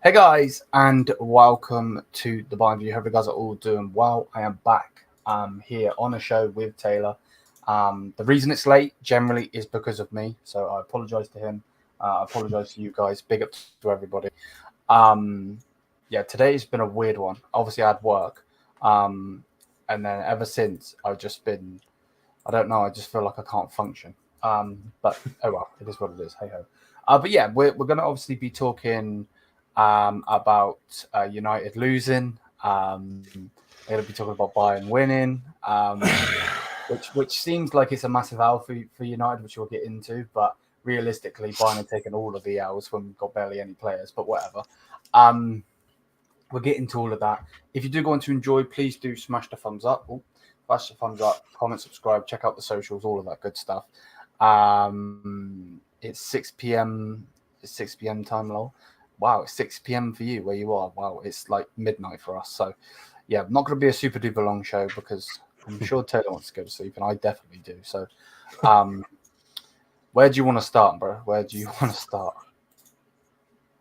Hey guys, and welcome to the Bayern View. Hope you guys are all doing well. I am back here on a show with Taylor. The reason it's late generally is because of me, so I apologise to him. I apologise to you guys. Big up to everybody. Today has been a weird one. Obviously, I had work, and then ever since I've just been, I don't know. I just feel like I can't function. But oh well, it is what it is. Hey ho. But yeah, we're going to obviously be talking about United losing. We're going to be talking about Bayern winning, which seems like it's a massive L for United, which we'll get into. But realistically, Bayern have taken all of the L's when we've got barely any players. But whatever. We'll get into all of that. If you do go on to enjoy, please do smash the thumbs up. Smash the thumbs up, comment, subscribe, check out the socials, all of that good stuff. It's 6 p.m. It's 6 p.m. time, lol. Wow, it's 6 p.m. for you where you are. Wow, it's like midnight for us. So, yeah, not going to be a super duper long show because I'm sure Taylor wants to go to sleep, and I definitely do. So, where do you want to start, bro? Where do you want to start?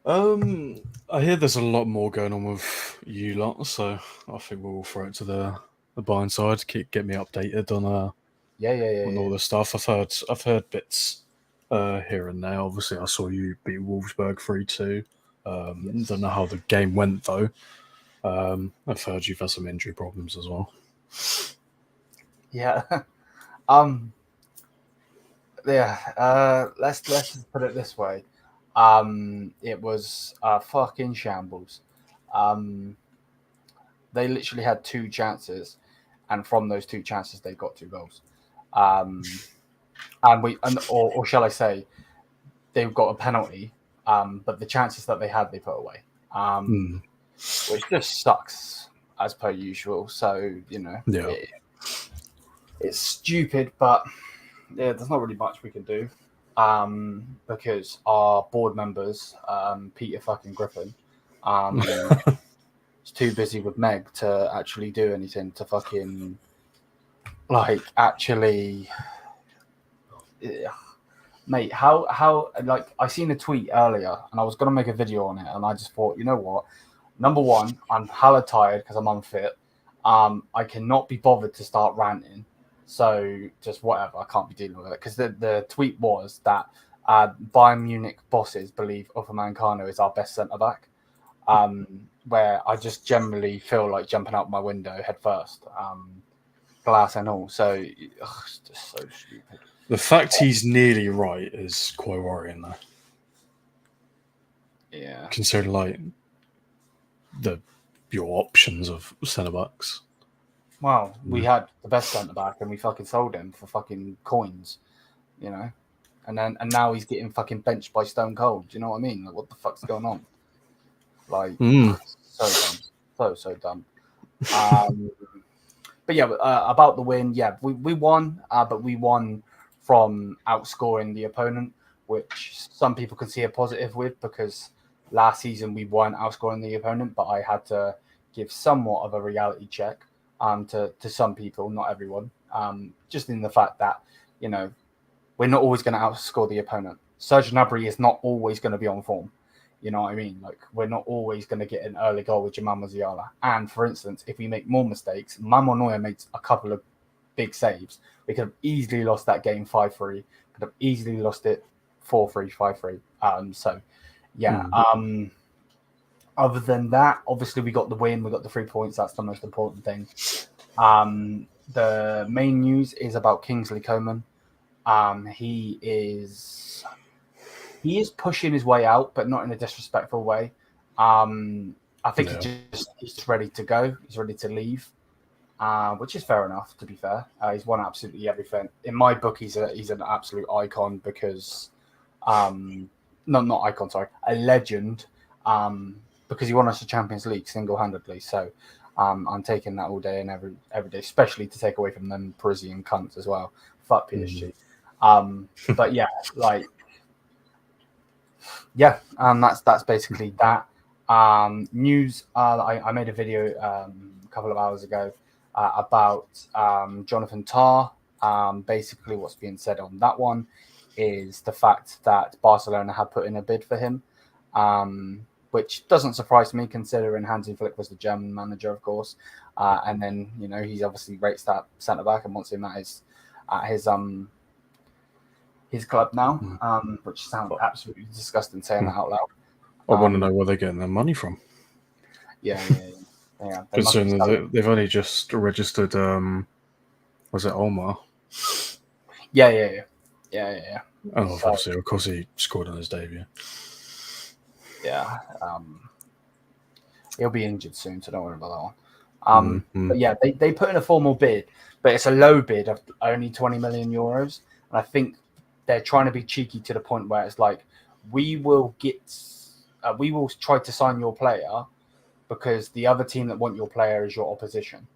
I hear there's a lot more going on with you lot, so I think we'll throw it to the Bayern side. Get me updated on on all the stuff. I've heard bits here and there. Obviously, I saw you beat Wolfsburg 3-2. Don't know how the game went though. I've heard you've had some injury problems as well. Yeah. Let's just put it this way. It was fucking shambles. They literally had two chances, and from those two chances, they got two goals. Or shall I say, they've got a penalty. But the chances that they had, they put away. Which just sucks as per usual. So it's stupid, but yeah, there's not really much we can do. Because our board members, Peter fucking Griffin, is too busy with Meg to actually do anything to fucking actually. Mate, how like I seen a tweet earlier and I was gonna make a video on it and I just thought, you know what? Number one, I'm hella tired because I'm unfit. I cannot be bothered to start ranting. So just whatever, I can't be dealing with it. Because the tweet was that Bayern Munich bosses believe Upamecano is our best centre back. Where I just generally feel like jumping out my window head first. Glass and all. So it's just so stupid. The fact he's nearly right is quite worrying though. Yeah. Considering your options of centre backs. Well, we had the best centre back and we fucking sold him for fucking coins, and now he's getting fucking benched by Stone Cold. Do you know what I mean? Like, what the fuck's going on? Like, so dumb, so dumb. But yeah, about the win, yeah, we won, but we won from outscoring the opponent, which some people can see a positive with because last season we weren't outscoring the opponent, but I had to give somewhat of a reality check to some people, not everyone, just in the fact that, we're not always going to outscore the opponent. Serge Gnabry is not always going to be on form. You know what I mean? Like, we're not always going to get an early goal with Jamal Musiala. And, for instance, if we make more mistakes, Mamo Neuer made a couple of big saves. We could have easily lost that game 5-3. Could have easily lost it 4-3, 5-3. Other than that, obviously we got the win. We got the 3 points. That's the most important thing. The main news is about Kingsley Coman. He is pushing his way out, but not in a disrespectful way. I think he's just ready to go. He's ready to leave, which is fair enough, to be fair. He's won absolutely everything. In my book, he's an absolute icon because, not icon, sorry, a legend, because he won us the Champions League single-handedly. So I'm taking that all day and every day, especially to take away from them Parisian cunts as well. Fuck PSG. But yeah, that's basically that. News. I made a video a couple of hours ago about Jonathan Tah. Basically, what's being said on that one is the fact that Barcelona have put in a bid for him. which doesn't surprise me considering Hansi Flick was the German manager, of course. And then, he's obviously rates that centre back and wants him at his club now, which sounds absolutely disgusting saying that out loud. I want to know where they're getting their money from. Yeah. Considering they've only just registered, was it Omar? Yeah. Oh, obviously, of course, he scored on his debut. Yeah. He'll be injured soon, so don't worry about that one. But yeah, they put in a formal bid, but it's a low bid of only 20 million euros. And I think they're trying to be cheeky to the point where it's like, we will try to sign your player because the other team that want your player is your opposition.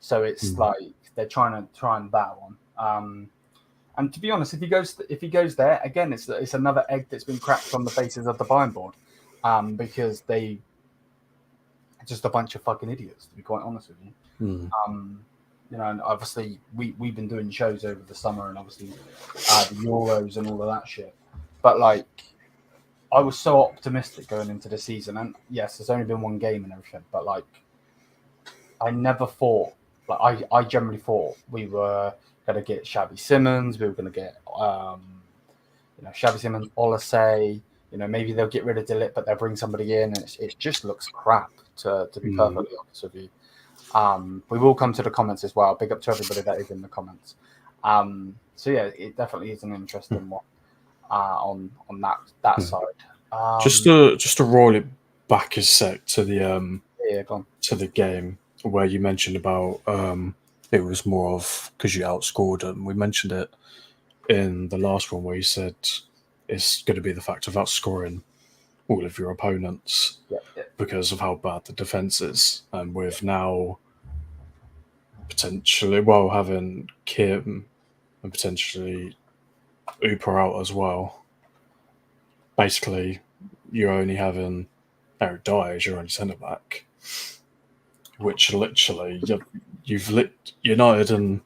So it's like they're trying that one. And to be honest, if he goes there again, it's another egg that's been cracked on the faces of the Bayern board, because they just a bunch of fucking idiots, to be quite honest with you. And obviously we've been doing shows over the summer and obviously the Euros and all of that shit. But like, I was so optimistic going into the season, and yes, there's only been one game and everything, but like, I never thought, like, I generally thought we were going to get Xavi Simons, we were going to get, Xavi Simons, Olise, maybe they'll get rid of Delit, but they'll bring somebody in, and it just looks crap, to be perfectly honest with you. We will come to the comments as well. Big up to everybody that is in the comments. So yeah, it definitely is an interesting one on that side. Just to roll it back a sec to the to the game where you mentioned about it was more of because you outscored them. We mentioned it in the last one where you said it's going to be the fact of outscoring all of your opponents because of how bad the defense is, and with now potentially having Kim and potentially Uber out as well. Basically, you're only having Eric Dyer as your only centre back, which literally United and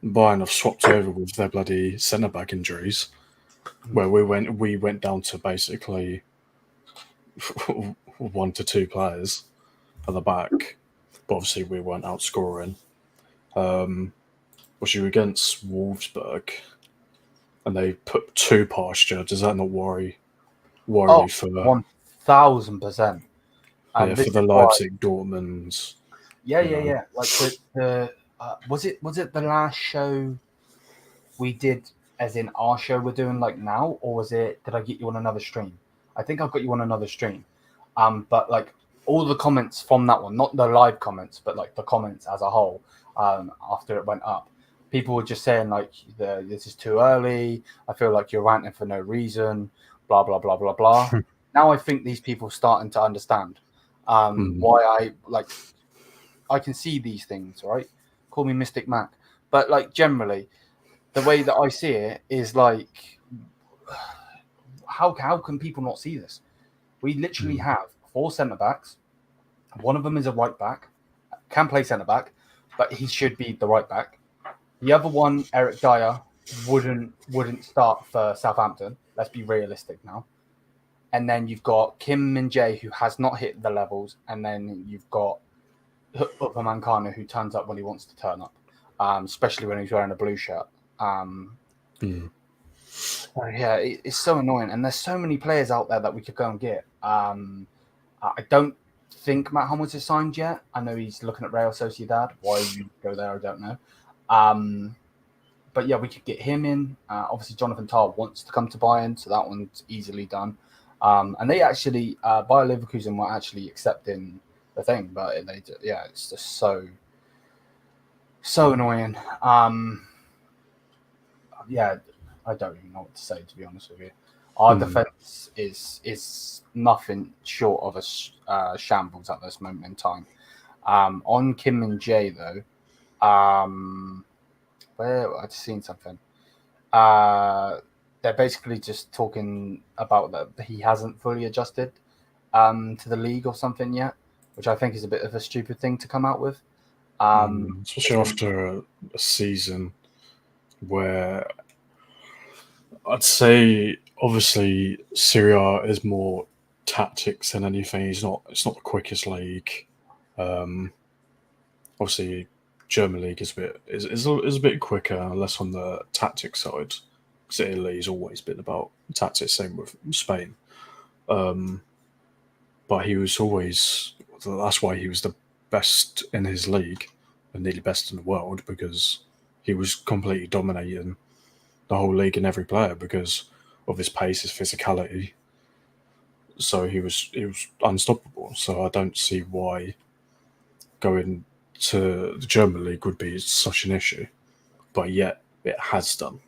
Bayern have swapped over with their bloody centre back injuries, where we went down to basically 1 to 2 players at the back, but obviously we weren't outscoring. Was you against Wolfsburg, and they put 2 past you? Does that not worry you for 1,000%? For the Leipzig, Dortmund. Yeah. Like the was it the last show we did, as in our show we're doing like now, or was it? Did I get you on another stream? I think I've got you on another stream. But like all the comments from that one, not the live comments, but like the comments as a whole, after it went up, people were just saying like, this is too early. I feel like you're ranting for no reason. Blah blah blah blah blah. Now I think these people are starting to understand why I can see these things, right? Call me Mystic Mac, but like generally, the way that I see it is like, how can people not see this? We literally have 4 centre backs. One of them is a right back, can play centre back, but he should be the right back. The other one, Eric Dyer, wouldn't start for Southampton. Let's be realistic now. And then you've got Kim Min-jae, who has not hit the levels, and then you've got Upamecano, who turns up when he wants to turn up, especially when he's wearing a blue shirt. Yeah, it's so annoying, and there's so many players out there that we could go and get. I don't think Matt Hummels is signed yet. I know he's looking at Real Sociedad. Why you go there, I don't know. But yeah, we could get him in. Obviously, Jonathan Tah wants to come to Bayern, so that one's easily done. And they actually, Bayer Leverkusen were actually accepting the thing, but it's just so annoying. Yeah, I don't even know what to say, to be honest with you. Our defense is nothing short of a shambles at this moment in time. On Kim and Jay though, where I've seen something. They're basically just talking about that he hasn't fully adjusted to the league or something yet, which I think is a bit of a stupid thing to come out with. Especially after a season where I'd say obviously Serie A is more tactics than anything. It's not the quickest league. Obviously, German league is a bit quicker, less on the tactics side. Because Italy's always been about tactics. Same with Spain. But he was always. That's why he was the best in his league and nearly best in the world, because he was completely dominating the whole league and every player because of his pace, his physicality. So he was unstoppable. So I don't see why going to the German league would be such an issue, but yet it has done,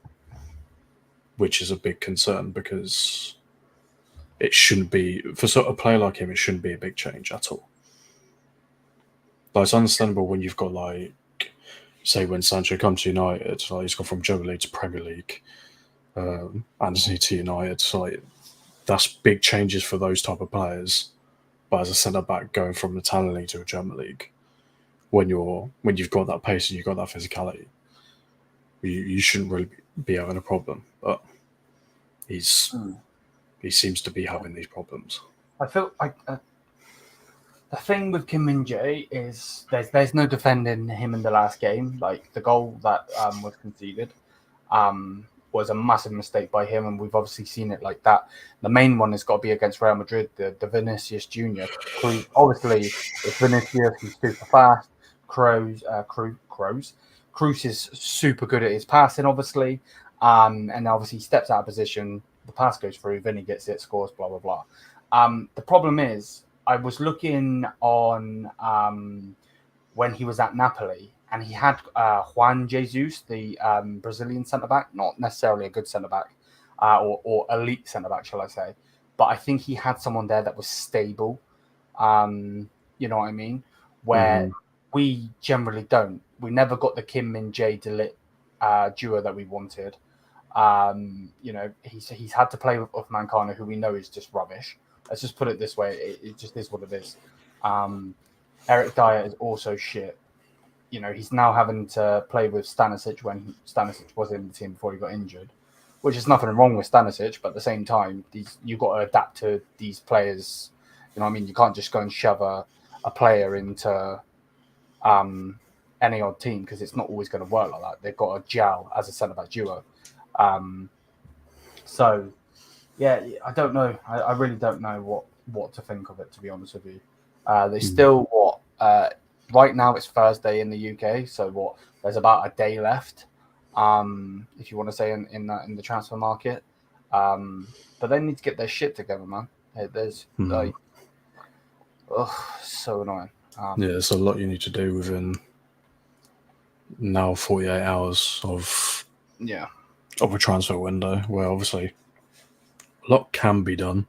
which is a big concern because it shouldn't be for sort of a player like him. It shouldn't be a big change at all. But it's understandable when you've got like, say, when Sancho comes to United, like he's gone from German league to Premier League, Anthony to United. So like, that's big changes for those type of players. But as a centre back going from the Italian league to a German league, when you've got that pace and you've got that physicality, you shouldn't really be having a problem. But he seems to be having these problems. I feel like the thing with Kim Min-jae is there's no defending him in the last game. Like the goal that was conceded was a massive mistake by him, and we've obviously seen it like that. The main one has got to be against Real Madrid, the Vinicius Junior. Obviously, it's Vinicius, he's super fast. Kroos is super good at his passing, obviously, and obviously he steps out of position. The pass goes through, Vinny gets it, scores, blah blah blah. The problem is, I was looking on when he was at Napoli, and he had Juan Jesus, the Brazilian centre-back, not necessarily a good centre-back or elite centre-back, shall I say. But I think he had someone there that was stable, you know what I mean? Where we generally don't. We never got the Kim Min-jae duo that we wanted. You know, he's had to play with Uthman Kana, who we know is just rubbish. Let's just put it this way. It just is what it is. Eric Dyer is also shit. You know, he's now having to play with Stanisic when Stanisic was in the team before he got injured, which is nothing wrong with Stanisic, but at the same time, you've got to adapt to these players. You know what I mean? You can't just go and shove a player into any odd team because it's not always going to work like that. They've got to gel as a centre-back duo. So, yeah, I don't know. I really don't know what to think of it, to be honest with you. They still, right now it's Thursday in the UK, so there's about a day left, if you want to say in the transfer market. But they need to get their shit together, man. There's like, so annoying. Yeah, there's a lot you need to do within now 48 hours of a transfer window, where obviously a lot can be done.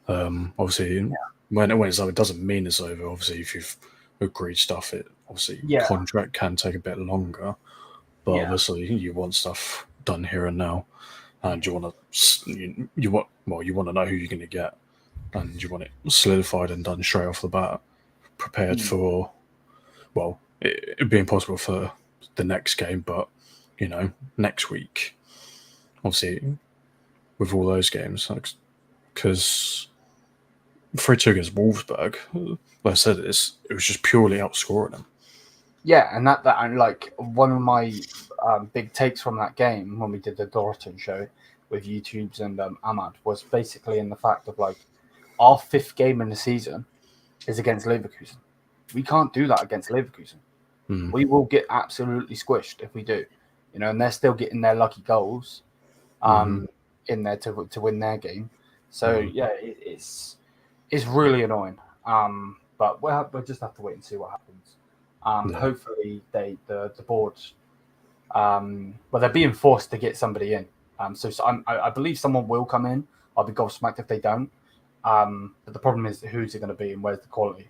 Obviously, when it's over, it doesn't mean it's over. Obviously, if you've agreed stuff, it obviously contract can take a bit longer. But obviously, you want stuff done here and now, and you want to know who you're going to get, and you want it solidified and done straight off the bat, prepared for. Well, it'd be impossible for the next game, but you know, next week, obviously, with all those games, because 3-2 against Wolfsburg, like I said, it was just purely outscoring them. Yeah, and that and like one of my big takes from that game when we did the Dortmund show with YouTubes and Ahmad was basically in the fact of like our 5th game in the season is against Leverkusen. We can't do that against Leverkusen. We will get absolutely squished if we do, you know, and they're still getting their lucky goals in there to win their game. So yeah, it's really annoying. But we'll just have to wait and see what happens. Hopefully the board, they're being forced to get somebody in. So I believe someone will come in. I'll be gobsmacked if they don't. But the problem is who's it going to be and where's the quality?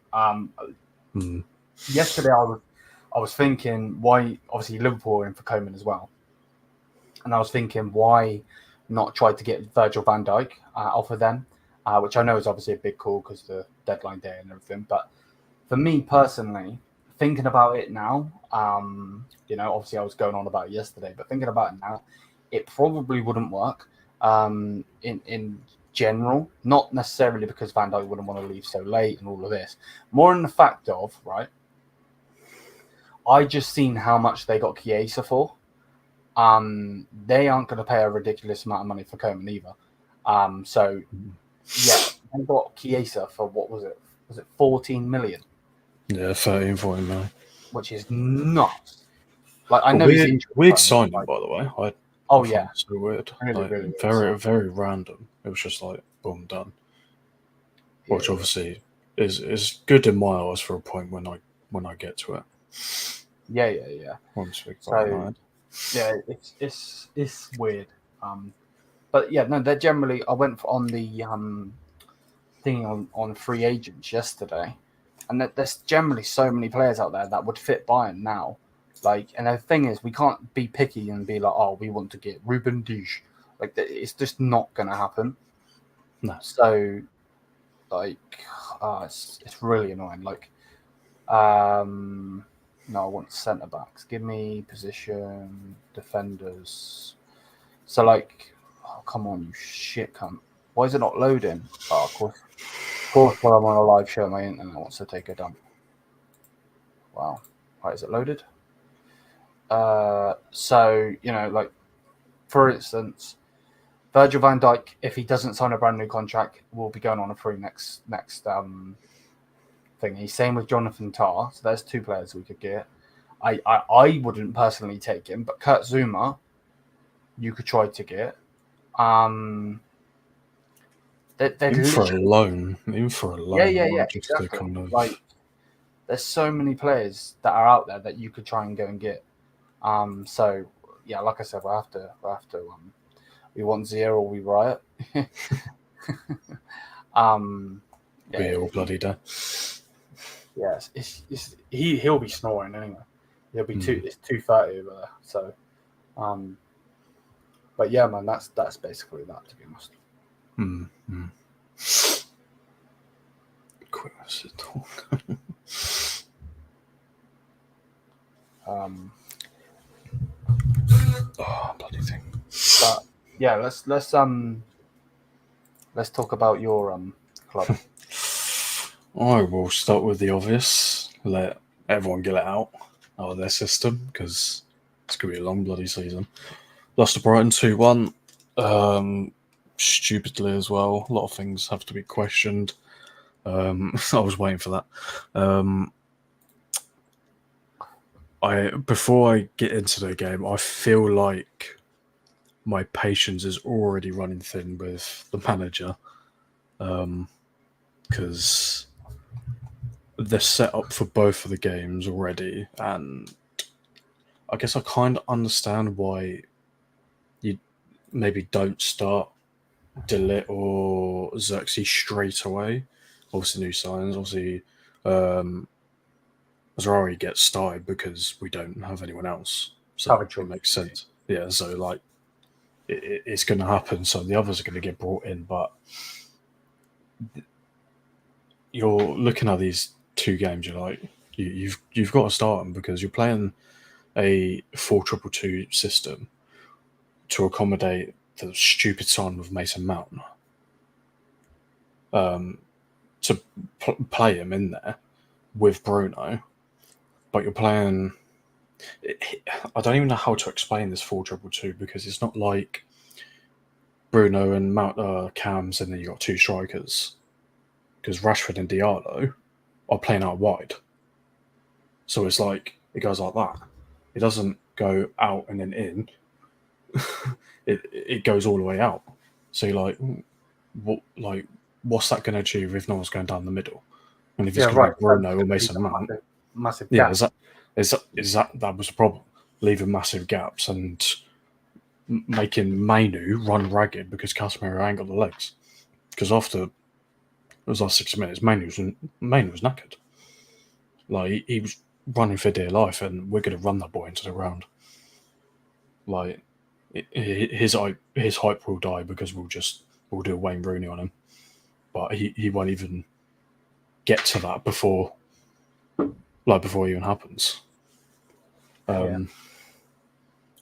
Yesterday I was thinking why, obviously Liverpool are in for Coman as well, and I was thinking why not try to get Virgil van Dijk off of them, which I know is obviously a big call because the deadline day and everything. But for me personally, thinking about it now, you know, obviously I was going on about it yesterday, but thinking about it now, it probably wouldn't work in general, not necessarily because Van Dijk wouldn't want to leave so late and all of this. More in the fact of, right, I just seen how much they got Chiesa for. They aren't going to pay a ridiculous amount of money for Coman either. So, yeah, they got Chiesa for, what was it? Was it 14 million? Yeah, 13, 14 million. Which is nuts. Like, I know he's injured. Weird signing, by the way. I yeah. So weird. Really, like, really very, very random. It was just like, boom, done. Yeah, which obviously is good in my eyes for a point when I get to it. Yeah. Once we So, yeah, it's weird. But yeah, no, they're generally. I went on the thing on free agents yesterday, and there's generally so many players out there that would fit Bayern now. Like, and the thing is, we can't be picky and be like, oh, we want to get Ruben Dish. Like, it's just not going to happen. No. So, like, it's really annoying. Like, no, I want centre backs. Give me position, defenders. So, like, oh, come on, you shit cunt. Why is it not loading? Oh, of course, while I'm on a live show, my internet wants to take a dump. Wow. Right, is it loaded? So, you know, like, for instance, Virgil van Dijk, if he doesn't sign a brand new contract, will be going on a free next thing. He's same with Jonathan Tah. So there's two players we could get. I wouldn't personally take him, but Kurt Zouma, you could try to get. Even for a loan. Yeah. Exactly. Like, there's so many players that are out there that you could try and go and get. So yeah, like I said, we'll have to. We want zero or we riot. Be all bloody day. Yes, he'll be snoring anyway. He'll be it's 2:30 over there. So, but yeah, man, that's basically that, to be honest. Quick, let's talk. Bloody thing. But yeah, let's talk about your club. I will start with the obvious. Let everyone get it out of their system because it's going to be a long bloody season. Lost to Brighton 2-1. Stupidly as well. A lot of things have to be questioned. I was waiting for that. Before I get into the game, I feel like my patience is already running thin with the manager. Because they're set up for both of the games already, and I guess I kind of understand why you maybe don't start De Ligt or Xerxes straight away. Obviously, new signs. Obviously, Zerari gets started because we don't have anyone else, so it makes sense. Yeah, so like it's going to happen. So the others are going to get brought in, but you're looking at these two games. You're like, you've got to start them because you're playing a 4-2-2 system to accommodate the stupid sign of Mason Mount. To play him in there with Bruno, but you're playing. I don't even know how to explain this 4-2-2 because it's not like Bruno and Mount cams, and then you got two strikers. Because Rashford and Diallo are playing out wide, so it's like it goes like that. It doesn't go out and then in. it goes all the way out. So you're like, what's that going to achieve if no one's going down the middle? And if it's going to be Bruno or Mason Mount, massive yeah, gap. that was the problem? Leaving massive gaps and making Mainu run ragged because Casemiro ain't got the legs. Because after it was like 6 minutes, Mainu was knackered. Like he was running for dear life, and we're going to run that boy into the ground. Like his hype will die because we'll do a Wayne Rooney on him, but he won't even get to that before it even happens. Obviously,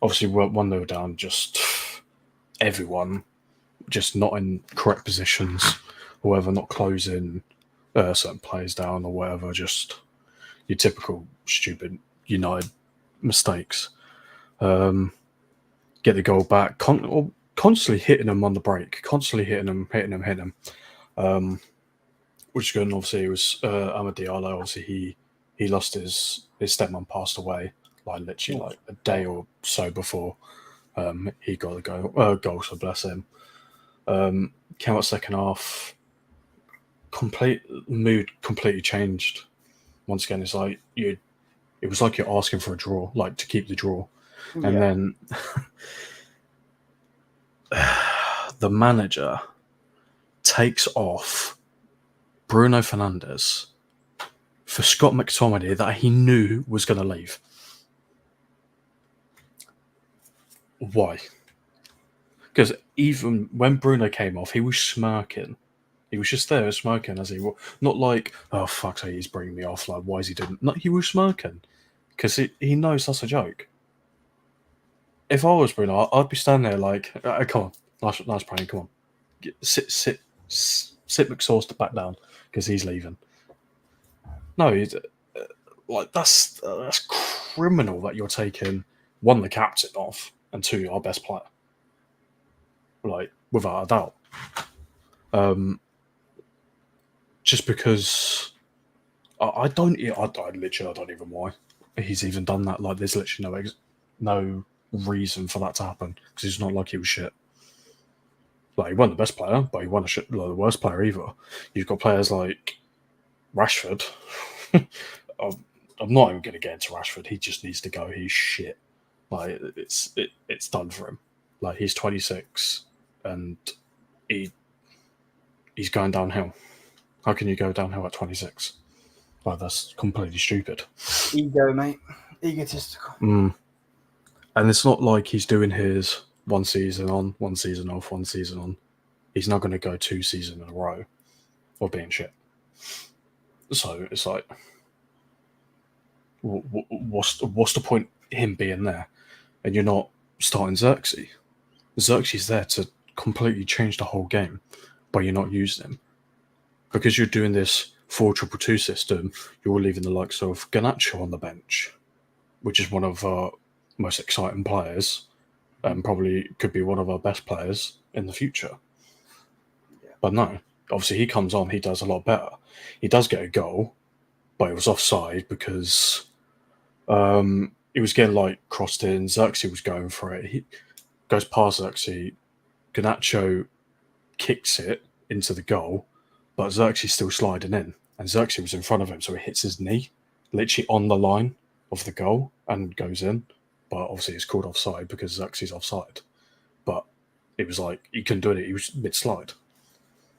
1-0 down, just everyone just not in correct positions, or whatever, not closing certain players down or whatever, just your typical stupid United mistakes. Get the goal back, constantly hitting them on the break, constantly hitting them. Which is good. And obviously, it was Amad Diallo. Obviously, he lost his stepmom, passed away like literally like a day or so before he got the goal. So bless him. Came out second half. Mood completely changed. Once again, it's like it was like you're asking for a draw, like to keep the draw, and then the manager takes off Bruno Fernandes for Scott McTominay that he knew was going to leave. Why? Because even when Bruno came off, he was smirking. He was just there smirking as he was. Not like, oh, fuck's sake, he's bringing me off. Like, why is he doing... No, he was smirking. Because he knows that's a joke. If I was Bruno, I'd be standing there like, come on, nice prank, come on. Sit McSauce back down because he's leaving. No, like that's criminal that you're taking, one, the captain off, and two, our best player. Like, without a doubt. Just because I literally don't even know why he's even done that. Like, there's literally no reason for that to happen because it's not like he was shit. Like, he wasn't the best player, but he wasn't the worst player either. You've got players like Rashford. I'm not even going to get into Rashford. He just needs to go. He's shit. Like, it's done for him. Like, he's 26 and he's going downhill. How can you go downhill at 26? Like, that's completely stupid. Ego, mate. Egotistical. And it's not like he's doing his one season on, one season off, one season on. He's not going to go 2 seasons in a row of being shit. So it's like, what's the point him being there? And you're not starting Xerxes. Xerxes there to completely change the whole game, but you're not using him. Because you're doing this 4-2-2 system, you're leaving the likes of Garnacho on the bench, which is one of our most exciting players and probably could be one of our best players in the future. Yeah. But no, obviously he comes on, he does a lot better. He does get a goal, but it was offside because he was getting like crossed in. Xerxes was going for it. He goes past Xerxes. Garnacho kicks it into the goal, but Xerxes still sliding in, and Xerxes was in front of him, so he hits his knee, literally on the line of the goal, and goes in. But obviously it's called offside because Xerxes offside. But it was like, he couldn't do it, he was mid-slide,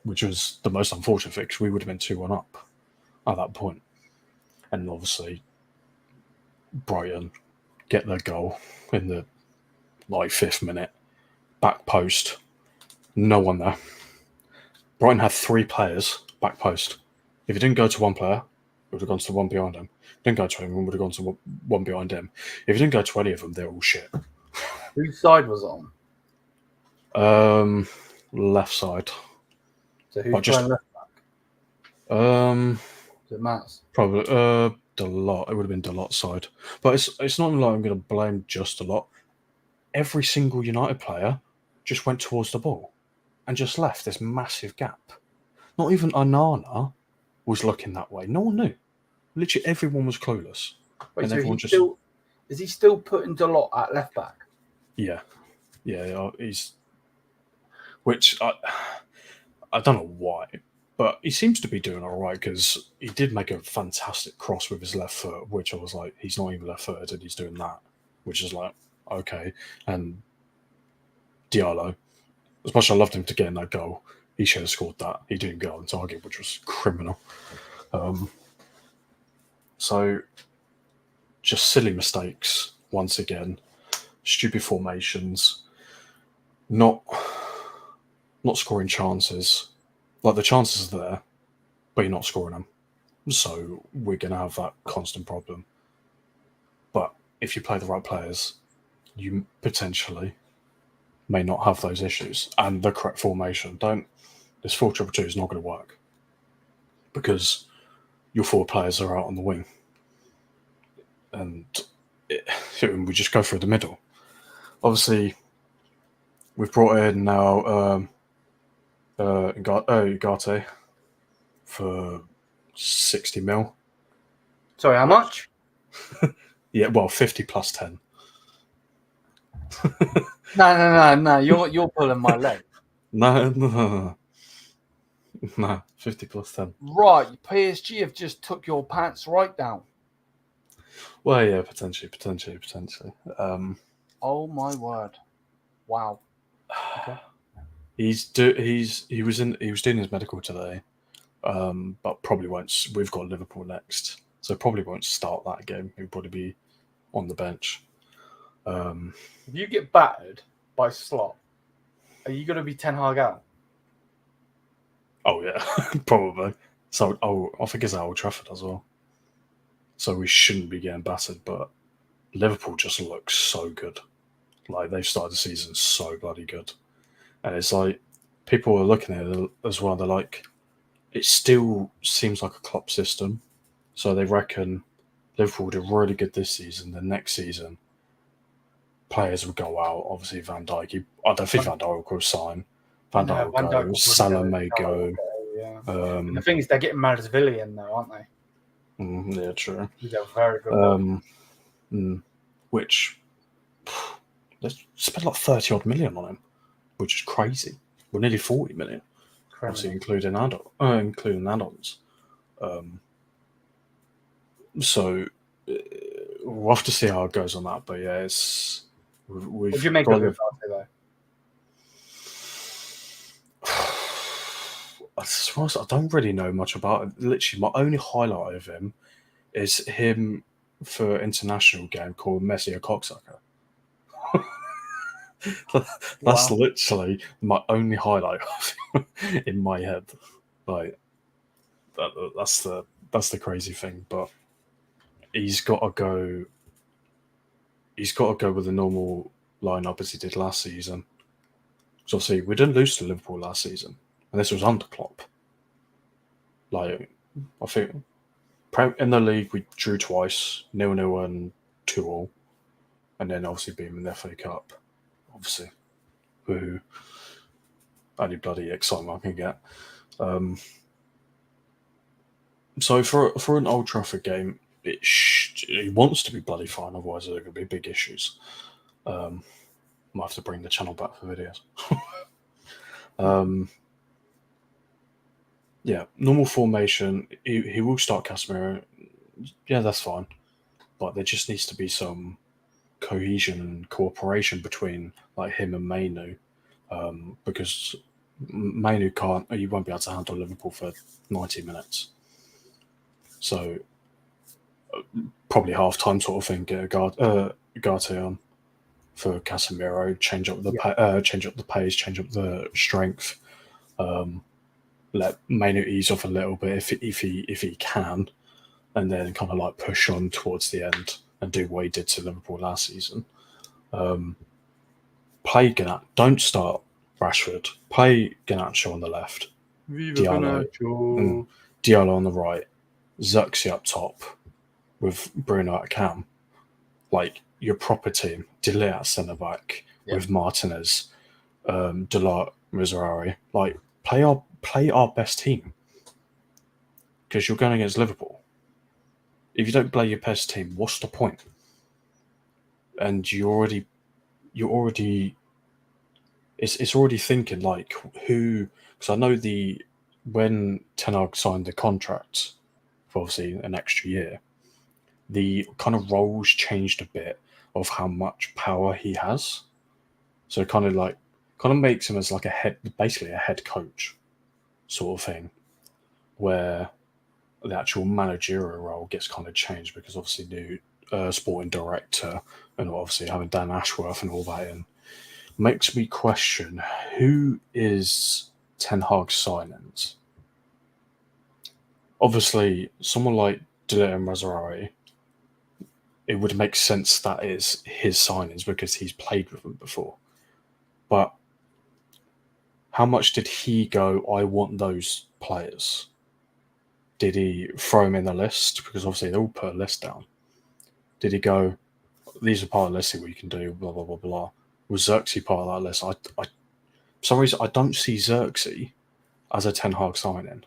which was the most unfortunate thing, because we would have been 2-1 up at that point. And obviously, Brighton get their goal in the 5th minute, back post, no one there. Brighton had 3 players back post. If it didn't go to one player, it would have gone to the one behind him. Didn't go to him, it would have gone to one behind him. If it didn't go to any of them, they're all shit. Whose side was on? Left side. So who's playing left back? Is it Matt's? Probably Dalot. It would have been Dalot's side. But it's not like I'm going to blame just Dalot. Every single United player just went towards the ball and just left this massive gap. Not even Onana was looking that way. No one knew. Literally everyone was clueless. Wait, and so is he still putting Dalot at left back? Yeah. He's... Which I don't know why, but he seems to be doing all right, because he did make a fantastic cross with his left foot, which I was like, he's not even left-footed and he's doing that, which is like, okay. And Diallo, as much as I loved him to get in that goal, he should have scored that. He didn't go on target, which was criminal. So, just silly mistakes once again, stupid formations, not scoring chances. Like, the chances are there, but you're not scoring them. So we're going to have that constant problem. But if you play the right players, you potentially may not have those issues and the correct formation. This 4-2-2 is not going to work because your 4 players are out on the wing, and we just go through the middle. Obviously, we've brought in now Ugarte for 60 mil. Sorry, how much? Yeah, well, 50 plus 10. No. You're pulling my leg. No, 50 plus 10. Right, PSG have just took your pants right down. Well, yeah, potentially. Oh my word! Wow. Okay. He was doing his medical today, but probably won't. We've got Liverpool next, so probably won't start that game. He'll probably be on the bench. If you get battered by Slot, are you going to be Ten Hag out? Oh yeah, probably. So I think it's at Old Trafford as well. So we shouldn't be getting battered, but Liverpool just looks so good. Like, they've started the season so bloody good. And it's like, people are looking at it as well. They're like, it still seems like a Klopp system. So they reckon Liverpool did really good this season. The next season, players will go out. Obviously, Van Dijk. I don't think Van Dijk will sign. Van Dijk will go. Salah may go. Yeah. The thing is, they're getting Marzvillian though, aren't they? Yeah, true. He's a very good which they spent like 30 odd million on him, which is crazy. We're nearly 40 million, obviously including add-ons. So we'll have to see how it goes on that. But yeah, it's what do you make of it though? I don't really know much about it. Literally, my only highlight of him is him for international game called Messi a cocksucker. That's literally my only highlight of him in my head. Like, that's the crazy thing. But he's got to go. He's got to go with the normal lineup as he did last season. So obviously, we didn't lose to Liverpool last season, and this was under Klopp. Like, I think in the league we drew twice, 0-0 and 2-2, and then obviously being in the FA Cup. Obviously, who only bloody excitement I can get. So for an Old Trafford game, it wants to be bloody fine. Otherwise, there are going to be big issues. Might have to bring the channel back for videos. Yeah, normal formation. He will start Casemiro. Yeah, that's fine. But there just needs to be some cohesion and cooperation between like him and Mainu, because Mainu he won't be able to handle Liverpool for 90 minutes. So probably half-time sort of thing. Get Ugarte on for Casemiro. Change up the pace. Change up the strength. Let Mainu ease off a little bit if he can, and then kind of like push on towards the end and do what he did to Liverpool last season. Play Garnacho. Don't start Rashford. Play Garnacho on the left. Diallo on the right. Zirkzee up top with Bruno at cam. Like, your proper team. De Ligt at centre back with Martinez, Delart, Mizrahi. Like, play our best team, because you're going against Liverpool. If you don't play your best team, what's the point? And you're already it's already thinking like who, because I know when Ten Hag signed the contract for obviously an extra year, the kind of roles changed a bit of how much power he has. So kind of makes him as like basically a head coach sort of thing, where the actual managerial role gets kind of changed because obviously new sporting director and obviously having Dan Ashworth and all that in makes me question who is Ten Hag's signings. Obviously, someone like De Ligt and Mizrahi, it would make sense that is his signings because he's played with them before. But how much did he go, I want those players? Did he throw them in the list? Because obviously they all put a list down. Did he go, these are part of the list, see what you can do, blah, blah, blah, blah. Was Xerxes part of that list? For some reason, I don't see Xerxes as a Ten Hag signing.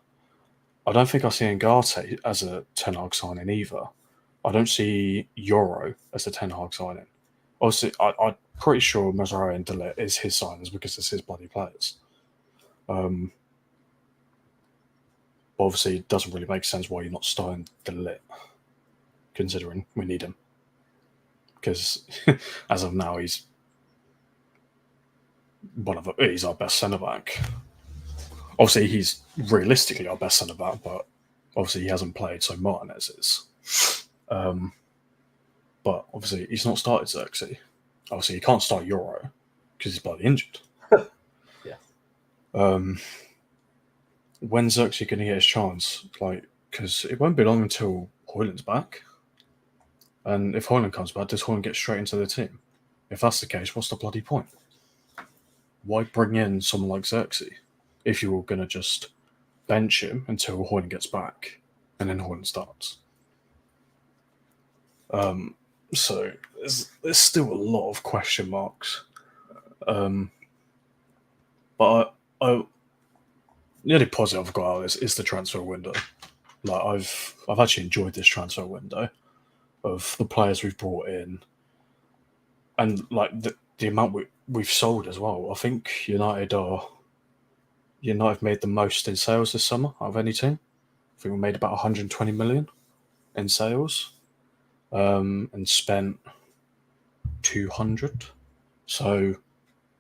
I don't think I see Ngate as a Ten Hag signing either. I don't see Euro as a Ten Hag signing. Obviously, I'm pretty sure Mazzarri and Delit is his signings because it's his bloody players. Obviously, it doesn't really make sense why you're not starting Delit, considering we need him. Because as of now, he's our best centre back. Obviously, he's realistically our best centre back, but obviously he hasn't played, so Martinez is. But obviously, he's not started Xerxes. Obviously, he can't start Euro because he's bloody injured. Yeah. When's Xerxes going to get his chance? Because it won't be long until Højlund's back. And if Højlund comes back, does Højlund get straight into the team? If that's the case, what's the bloody point? Why bring in someone like Xerxes if you were going to just bench him until Højlund gets back and then Højlund starts? So there's still a lot of question marks. But the only positive I've got out of this is the transfer window. I've actually enjoyed this transfer window of the players we've brought in, and the amount we've sold as well. I think United made the most in sales this summer out of any team. I think we made about 120 million in sales, and spent 200, so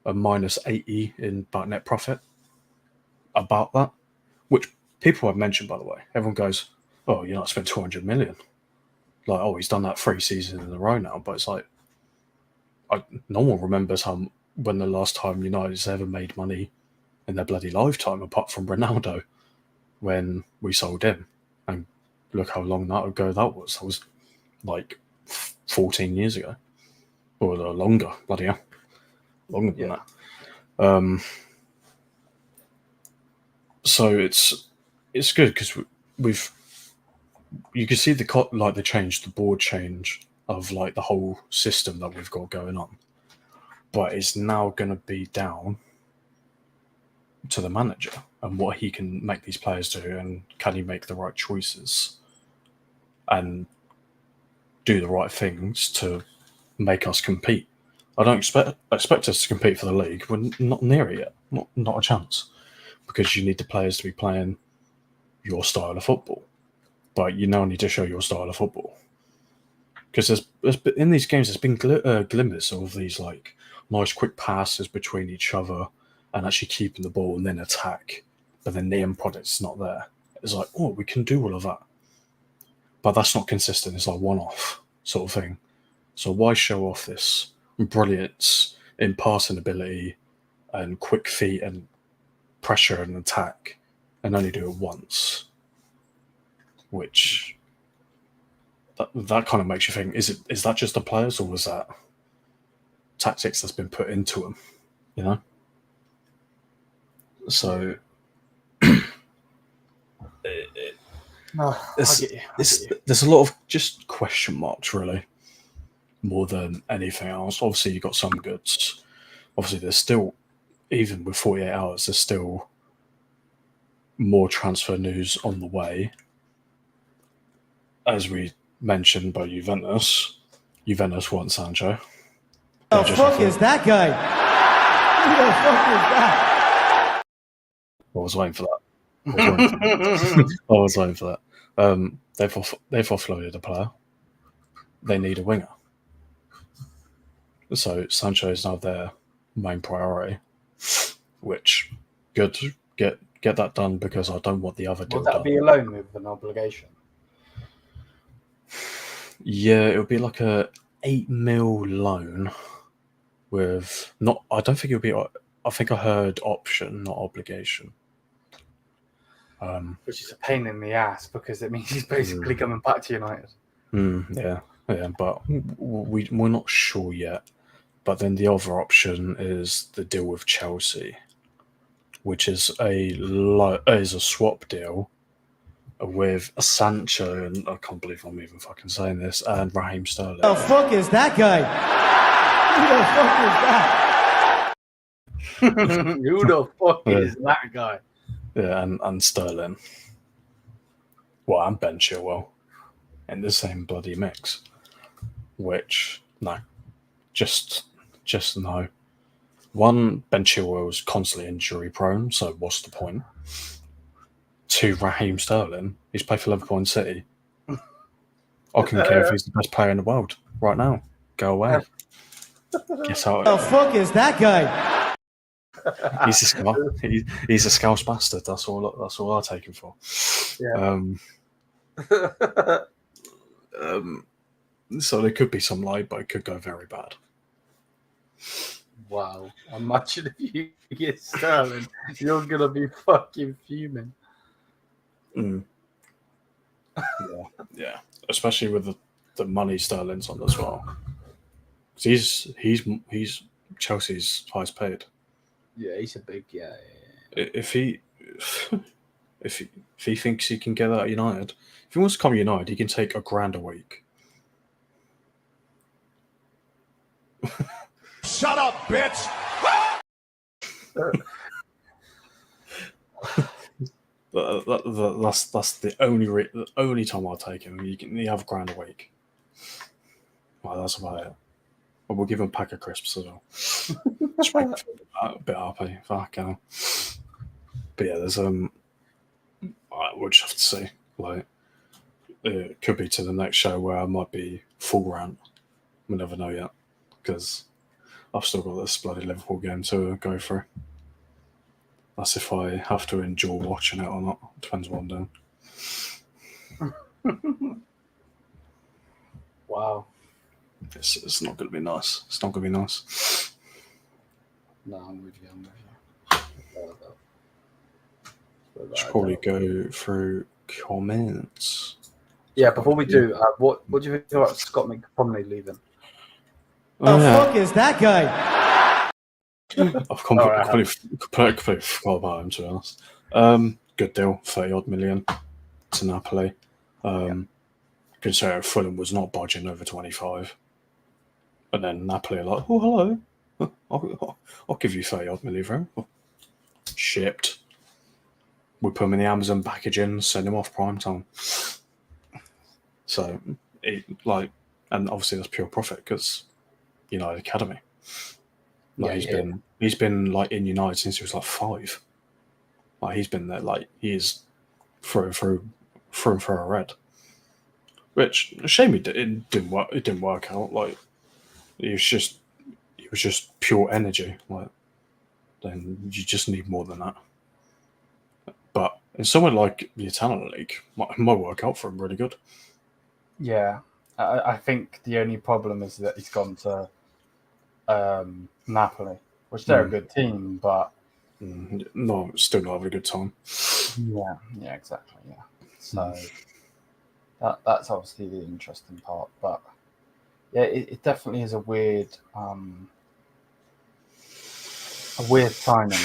a minus 80 in net profit. About that, which people have mentioned, by the way. Everyone goes, "Oh, you're not spent 200 million." He's done that 3 seasons in a row now. But it's no one remembers when the last time United's ever made money in their bloody lifetime, apart from Ronaldo, when we sold him. And look how long ago that was. That was 14 years ago, or longer. Bloody hell, longer than that. So it's good because you can see the change, the board change of the whole system that we've got going on, but it's now going to be down to the manager and what he can make these players do, and can he make the right choices and do the right things to make us compete. I don't expect us to compete for the league. We're not near it yet. Not a chance. Because you need the players to be playing your style of football. But you now need to show your style of football. Because in these games, there's been glimmers of these nice quick passes between each other and actually keeping the ball and then attack. But then the end product's not there. It's we can do all of that. But that's not consistent. It's one-off sort of thing. So why show off this brilliance in passing ability and quick feet and pressure and attack and only do it once? Which that kind of makes you think, is that just the players, or was that tactics that's been put into them? So there's a lot of just question marks, really, more than anything else. Obviously, you've got some goods. Obviously, there's still, even with 48 hours, there's still more transfer news on the way. As we mentioned by Juventus want Sancho. Who the fuck is that guy? Who the fuck is that? I was waiting for that. I was waiting for that. They've offloaded a player. They need a winger. So Sancho is now their main priority, which good. Get that done, because I don't want the other deal done. Would that be a loan with an obligation? Yeah, it would be a 8 mil loan with I don't think it would be. I think I heard option, not obligation. Which is a pain in the ass, because it means he's basically coming back to United. Yeah, but we're not sure yet. But then the other option is the deal with Chelsea, which is a swap deal with Sancho, and I can't believe I'm even fucking saying this, and Raheem Sterling. Who the fuck is that guy? Who the fuck is that? Who the fuck is that guy? Yeah, and Sterling. Well, and Ben Chilwell in the same bloody mix. Which, no. Just no. One, Ben Chilwell's constantly injury prone, so what's the point? Two, Raheem Sterling. He's played for Liverpool and City. I couldn't care if he's the best player in the world right now. Go away. Get out. Who the fuck is that guy? He's a Scouse bastard. That's all I take him for. Yeah. So there could be some light, but it could go very bad. Wow. Imagine if you get Sterling, you're gonna be fucking fuming. Yeah. Especially with the money Sterling's on as well. He's Chelsea's highest paid. Yeah, he's a big If he thinks he can get that at United, if he wants to come to United, he can take $1,000 a week. Shut up, bitch! That's the only time I'll take him. You have $1,000 a week. Well, that's about it. But we'll give him a pack of crisps as well. A bit happy. Fuck hell. But yeah, there's we'll just have to see. Like, it could be to the next show where I might be full rant. We never know yet, because I've still got this bloody Liverpool game to go through. That's if I have to endure watching it or not. Depends what I'm doing. Wow. It's not going to be nice. It's not going to be nice. No, I'm with you. Should probably go through comments. Yeah, before we do, what do you think about Scott McTominay leaving? Who the fuck is that guy? I've completely forgot about him, to be honest. Good deal, 30-odd million to Napoli. Considering Fulham was not budging over 25. And then Napoli are like, oh, hello. I'll give you 30-odd million for him. Shipped. We put him in the Amazon packaging, send him off prime time. So, and obviously that's pure profit because United Academy. He's been like in United since he was like 5. Like he's been there. Like he is through a red. Which a shame it didn't work. It didn't work out. Like he was just pure energy. Like then you just need more than that. But in somewhere like the Italian league, might work out for him really good. Yeah, I think the only problem is that he's gone to Napoli, which they're a good team, but no, still not having a good time. Yeah, exactly. Yeah, so that's obviously the interesting part, but yeah, it definitely is a weird signing.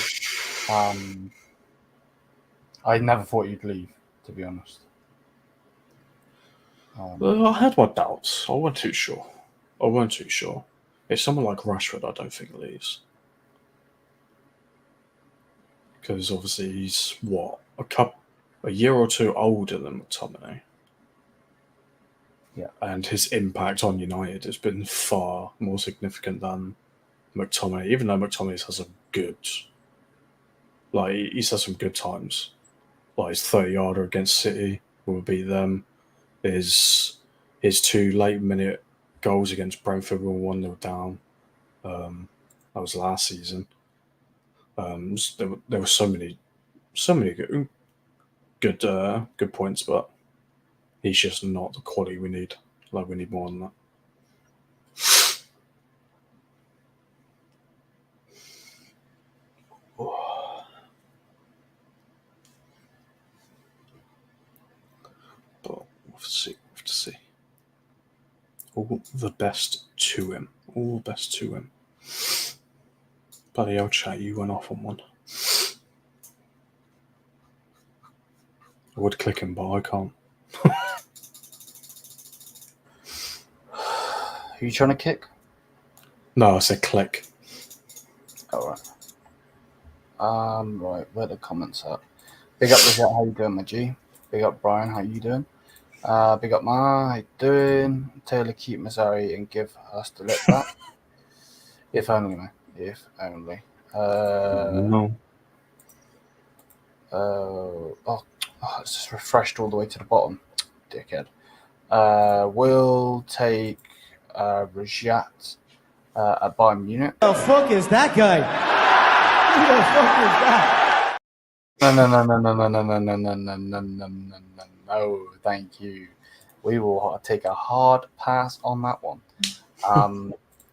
I never thought you'd leave, to be honest. I had my doubts. I weren't too sure. If someone like Rashford, I don't think leaves. Because obviously he's, a year or two older than McTominay. Yeah. And his impact on United has been far more significant than McTominay, even though McTominay has he's had some good times. Like his 30-yarder against City will beat them. His 2 late-minute goals against Brentford were 1-0 down. That was last season. There were so many good points, but he's just not the quality we need. Like we need more than that. But we'll have to see. All the best to him. Bloody hell, chat, you went off on one. I would click him, but I can't. Who you trying to kick? No, I said click. Oh, right. Right, where the comments at? Big up, Rosette, how you doing, my G? Big up, Brian, how you doing? Big up, Ma, how you doing? Taylor, keep Mazzari and give us the lip back. If only, man. If only. No. It's just refreshed all the way to the bottom. Dickhead. We'll take Rajat at Bayern Munich. Who the fuck is that guy? Who the fuck is that? No, thank you. We will take a hard pass on that one.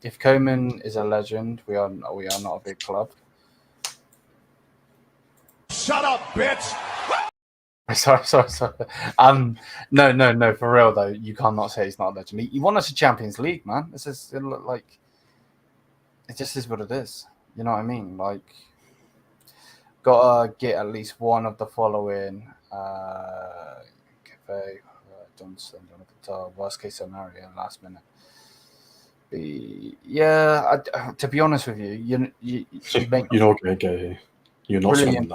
If Coman is a legend, we are not a big club. Shut up, bitch! Sorry. No, for real though, you cannot say he's not a legend. He won us a Champions League, man. This is like, it just is what it is. You know what I mean? Like, gotta get at least one of the following. Johnson, worst case scenario, last minute. To be honest with you, you're not gonna get here. You're not brilliant.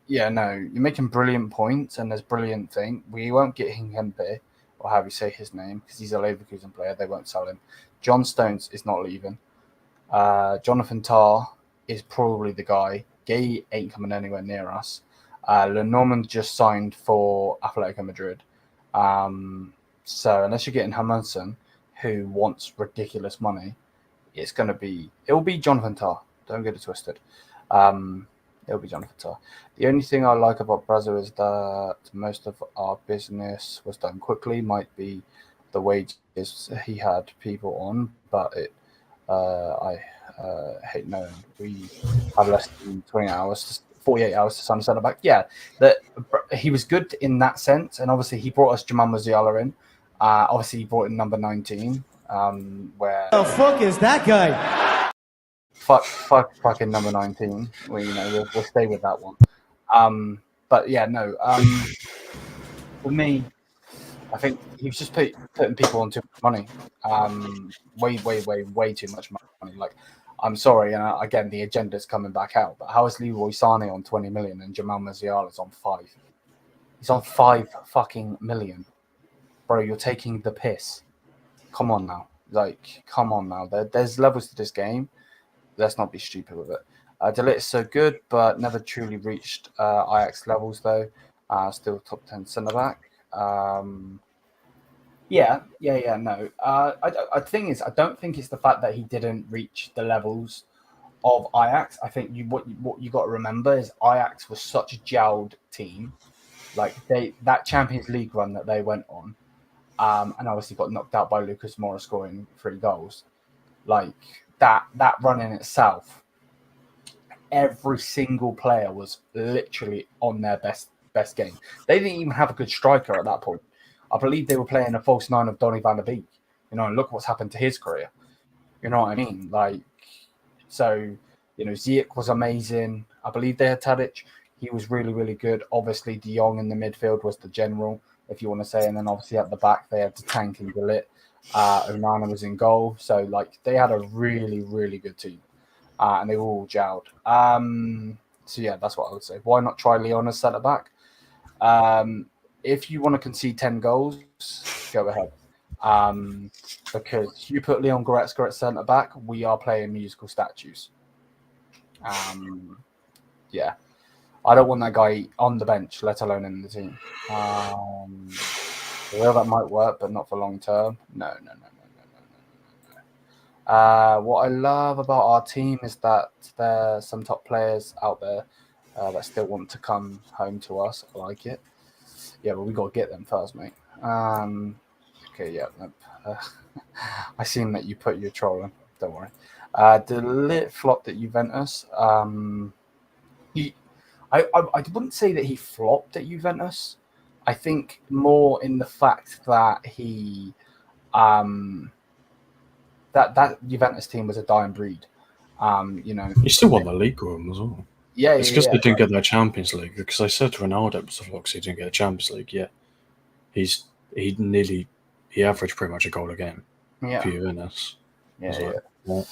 Yeah, no, you're making brilliant points, and there's brilliant thing. We won't get Hempe, or how you say his name, because he's a Leverkusen player. They won't sell him. John Stones is not leaving. Jonathan Tah is probably the guy. Gay ain't coming anywhere near us. Lenormand just signed for Atletico Madrid. So unless you're getting Hermansen, who wants ridiculous money, it'll be Jonathan Tah. Don't get it twisted. It'll be Jonathan Tah. The only thing I like about Brazil is that most of our business was done quickly. Might be the wages he had people on, but I hate knowing we have less than 48 hours to sign a centre back. Yeah, he was good in that sense, and obviously he brought us Jamal Musiala in. Obviously he brought in number 19. Where the fuck is that guy? Fucking number 19. Well, we'll stay with that one. But yeah, no. For me, I think he was just putting people on too much money. Way too much money. Like, I'm sorry, and again, the agenda's coming back out. But how is Leroy Sané on 20 million and Jamal Musiala is on 5? He's on 5 fucking million, bro. You're taking the piss. Come on now. There's levels to this game. Let's not be stupid with it. De Ligt is so good, but never truly reached Ajax levels, though. Still top 10 centre back. No. The thing is, I don't think it's the fact that he didn't reach the levels of Ajax. I think what you got to remember is Ajax was such a gelled team. Like that Champions League run that they went on, and obviously got knocked out by Lucas Moura scoring 3 goals. Like that run in itself, every single player was literally on their best game. They didn't even have a good striker at that point. I believe they were playing a false 9 of Donny van der Beek. And look what's happened to his career. You know what I mean? Like, so, Ziyech was amazing. I believe they had Tadic. He was really, really good. Obviously, De Jong in the midfield was the general, if you want to say. And then obviously at the back, they had the Tank and De Ligt. Onana was in goal. So, like, they had a really, really good team. And they were all gelled. So, yeah, that's what I would say. Why not try Lyon as centre-back? If you want to concede 10 goals, go ahead. Because you put Leon Goretzka at centre-back, we are playing musical statues. Yeah. I don't want that guy on the bench, let alone in the team. Well, that might work, but not for long term. No. What I love about our team is that there's some top players out there that still want to come home to us. I like it. Yeah, but we got to get them first, mate. Okay, yeah. I seen that you put your troll in. Don't worry. The lit flopped at Juventus. I wouldn't say that he flopped at Juventus. I think more in the fact that he that Juventus team was a dying breed. You know, he still won the league with them as well. Yeah, it's because they didn't get their Champions League. Because I said to Ronaldo was the flux, he didn't get the Champions League yet. He averaged pretty much a goal a game. Yeah, for Juventus. Yeah. Well,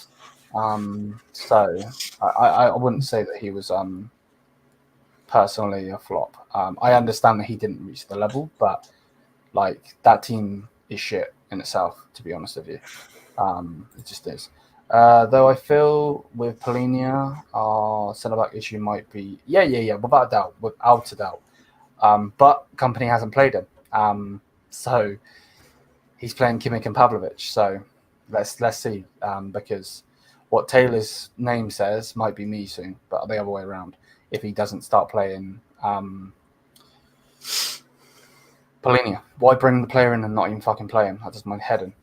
so I wouldn't say that he was personally a flop. I understand that he didn't reach the level, but like that team is shit in itself, to be honest with you. It just is. Though I feel with Polinia, our centre-back issue might be without a doubt. But Company hasn't played him, so he's playing Kimmich and Pavlovic. So let's see, because what Taylor's name says might be me soon, but the other way around. If he doesn't start playing Polinia, why bring the player in and not even fucking play him? That does my head in.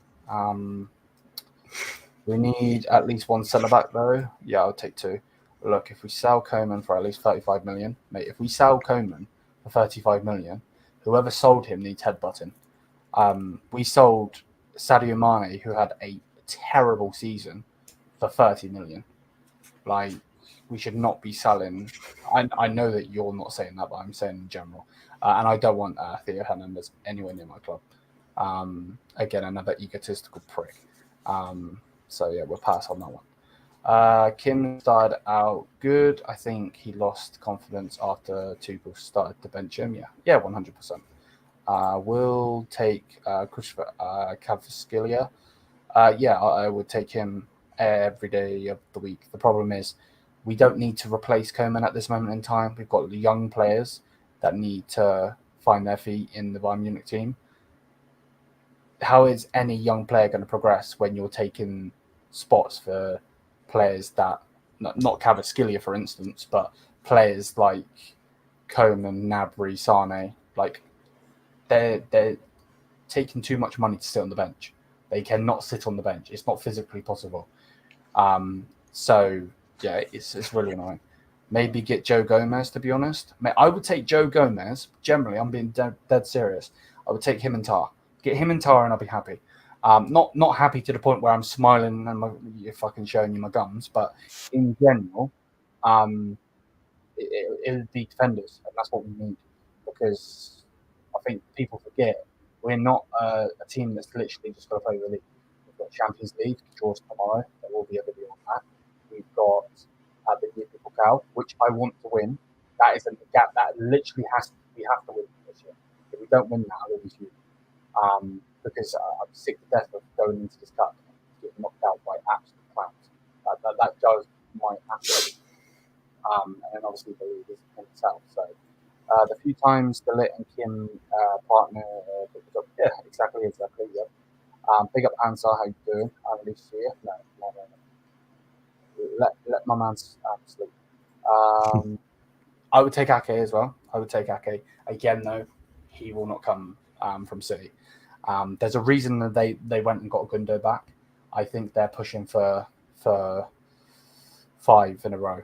We need at least one centre-back, though. Yeah, I'll take two. Look, if we sell Coman for at least 35 million, mate, if we sell Coman for 35 million, whoever sold him needs headbutting. We sold Sadio Mane, who had a terrible season, for 30 million. Like, we should not be selling. I know that you're not saying that, but I'm saying in general. And I don't want Theo Hernandez anywhere near my club. Again, another egotistical prick. So, yeah, we'll pass on that one. Kim started out good. I think he lost confidence after Tuchel started to bench him. Yeah, 100%. We'll take Christopher Kvaratskhelia. I would take him every day of the week. The problem is we don't need to replace Coman at this moment in time. We've got young players that need to find their feet in the Bayern Munich team. How is any young player going to progress when you're taking spots for players that, not Kvaratskhelia, for instance, but players like Coman, Gnabry, Sane, like they're taking too much money to sit on the bench. They cannot sit on the bench. It's not physically possible. So yeah, it's really annoying. Maybe get Joe Gomez, to be honest. I would take Joe Gomez. Generally, I'm being dead serious. I would take him and Tar. Get him and Tar, and I'll be happy. Not happy to the point where I'm smiling and you're fucking showing you my gums, but in general, it would be defenders, and that's what we need, because I think people forget we're not a team that's literally just got to play the league. We've got Champions League draws tomorrow. There will be a video on that. We've got the Liverpool Cup, which I want to win. That is a gap that literally we have to win this year. If we don't win that, I will be huge. Because I'm sick to death of going into this cup and getting knocked out by absolute clowns. That does my absolute. And then obviously the league is in itself. So the few times the Lit and Kim partner picked up, exactly. Yeah. Big up Ansar, how you doing? Annalise here. No. Let my man sleep. I would take Ake as well. Again, though, he will not come from City. There's a reason that they went and got Gundo back. I think they're pushing for 5 in a row.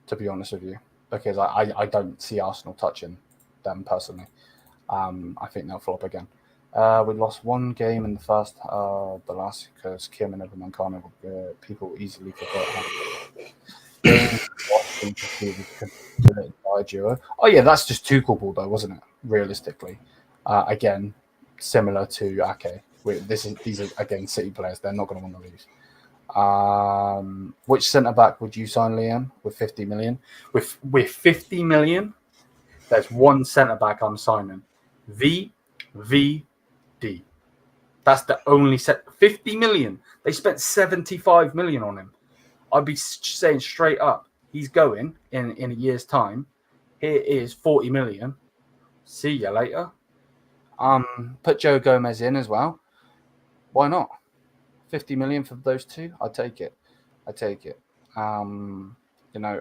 To be honest with you, because I don't see Arsenal touching them personally. I think they'll flop again. We lost one game in the last because Kim and everyone kind of people easily forgot how duo. Oh yeah, that's just Tuchel ball though, wasn't it? Realistically, again, similar to Ake. These are again City players. They're not going to want to lose. Which centre back would you sign, Liam? With 50 million? With 50 million, there's one centre back I'm signing. VVD. That's the only 50 million. They spent 75 million on him. I'd be saying straight up, he's going in a year's time. Here is 40 million. See you later. Put Joe Gomez in as well. Why not? 50 million for those two. I take it.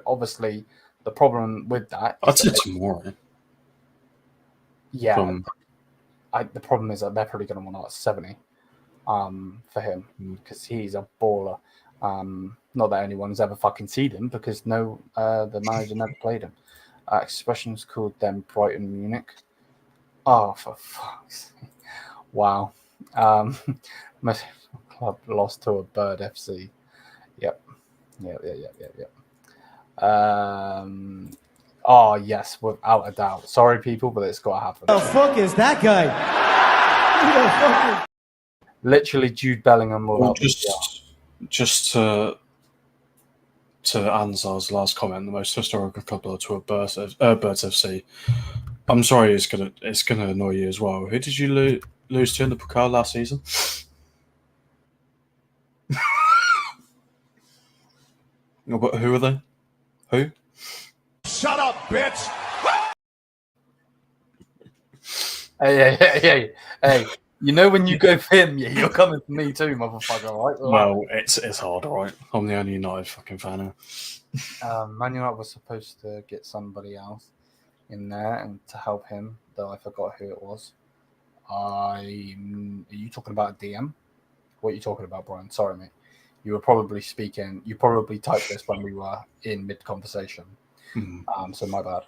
Obviously the problem with that. I'd say tomorrow. Yeah. The problem is that they're probably going to want 70 for him because he's a baller. Not that anyone's ever fucking seen him because the manager never played him. Expressions called them Brighton Munich. Oh, for fuck's sake. Wow. club lost to a Bird FC. Yep. Oh, yes, without a doubt. Sorry, people, but it's got to happen. Who the fuck is that guy? Who the fuck is... Literally Jude Bellingham. Well, just to Ansar's last comment, the most historical club to a Birds FC. I'm sorry, it's gonna annoy you as well. Who did you lose to in the Pokal last season? Who are they? Who? Shut up, bitch! Hey! You know when you go for him, you're coming for me too, motherfucker, right? Well, it's hard, right? I'm the only United fucking fan here. Man United was supposed to get somebody else in there and to help him, though I forgot who it was. Are you talking about a DM? What are you talking about, Brian? Sorry, mate. You were probably speaking. You probably typed this when we were in mid-conversation. So my bad.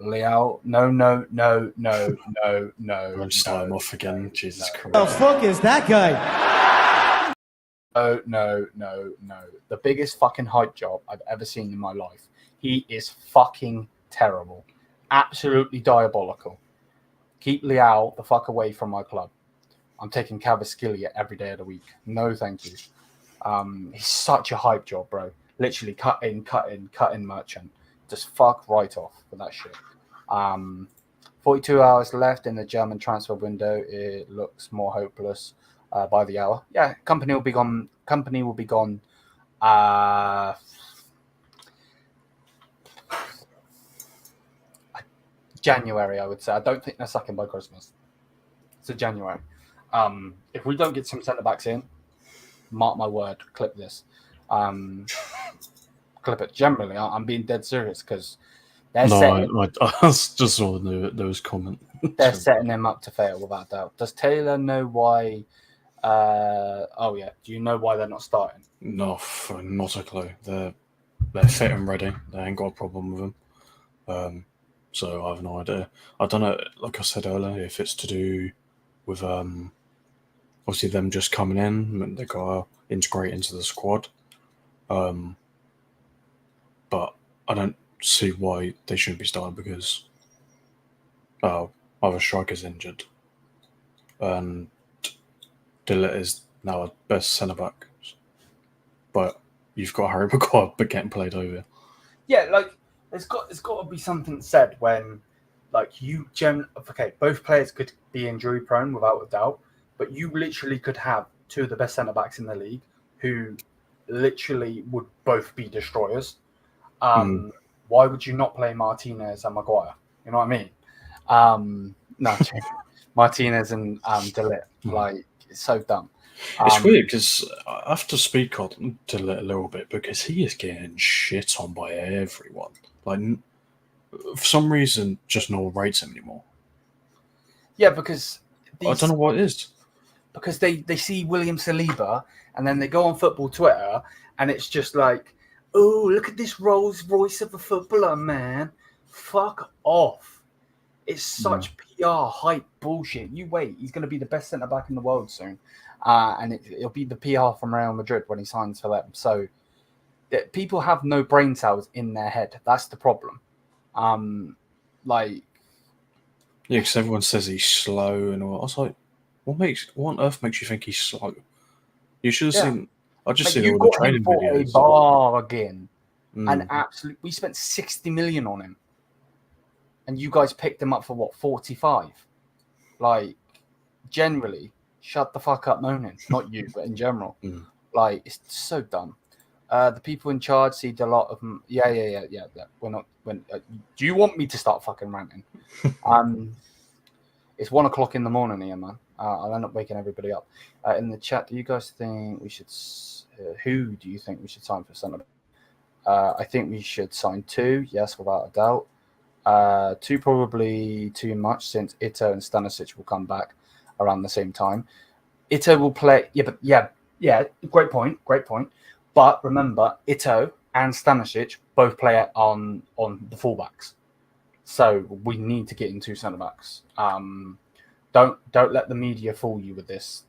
Leo, no. Don't start him off again. Jesus Christ. Who the fuck is that guy? No. The biggest fucking hype job I've ever seen in my life. He is fucking terrible. Absolutely diabolical. Keep Leao the fuck away from my club. I'm taking Cavaskillia every day of the week. No, thank you. He's such a hype job, bro. Literally cut in merchant. Just fuck right off with that shit. 42 hours left in the German transfer window. It looks more hopeless by the hour. Yeah, company will be gone. January, I would say. I don't think they're sacking by Christmas. So January. If we don't get some centre backs in, mark my word, clip this. Clip it. Generally, I'm being dead serious because they're I just saw those comments. They're setting them up to fail without doubt. Does Taylor know why? Do you know why they're not starting? No, not a clue. They're fit and ready. They ain't got a problem with them. So I have no idea. I don't know. Like I said earlier, if it's to do with obviously them just coming in, and they got to integrate into the squad. But I don't see why they shouldn't be starting because either striker's injured and Dillett is now our best centre back. But you've got Harry Maguire but getting played over. Yeah, like there's got to be something said when like both players could be injury prone without a doubt, but you literally could have two of the best centre backs in the league who literally would both be destroyers. Why would you not play Martinez and Maguire? You know what I mean? No, Martinez and Dillett. Like, it's so dumb. It's weird because I have to speak on Dillett a little bit because he is getting shit on by everyone. Like, for some reason, just no one rates him anymore. Yeah, because I don't know what it is. Because they see William Saliba and then they go on football Twitter and it's just like, oh, look at this Rolls Royce of a footballer, man. Fuck off. It's such PR hype bullshit. You wait. He's going to be the best centre-back in the world soon. And it'll be the PR from Real Madrid when he signs for them. So people have no brain cells in their head. That's the problem. Yeah, because everyone says he's slow and all. I was like, what on earth makes you think he's slow? You should have seen... I just see all the training videos. Bargain. And we spent 60 million on him. And you guys picked him up for what, 45? Like, generally, shut the fuck up moaning. Not you, but in general. Like, it's so dumb. The people in charge see a lot of them. Yeah. We're not. Do you want me to start fucking ranting? It's 1 o'clock in the morning here, man. I'll end up waking everybody up. In the chat, do you guys think we should... who do you think we should sign for centre? I think we should sign 2. Yes, without a doubt. 2 probably too much since Ito and Stanisic will come back around the same time. Ito will play... Yeah, great point. But remember, Ito and Stanisic both play on the fullbacks. So we need to get in 2 centre-backs. Don't let the media fool you with this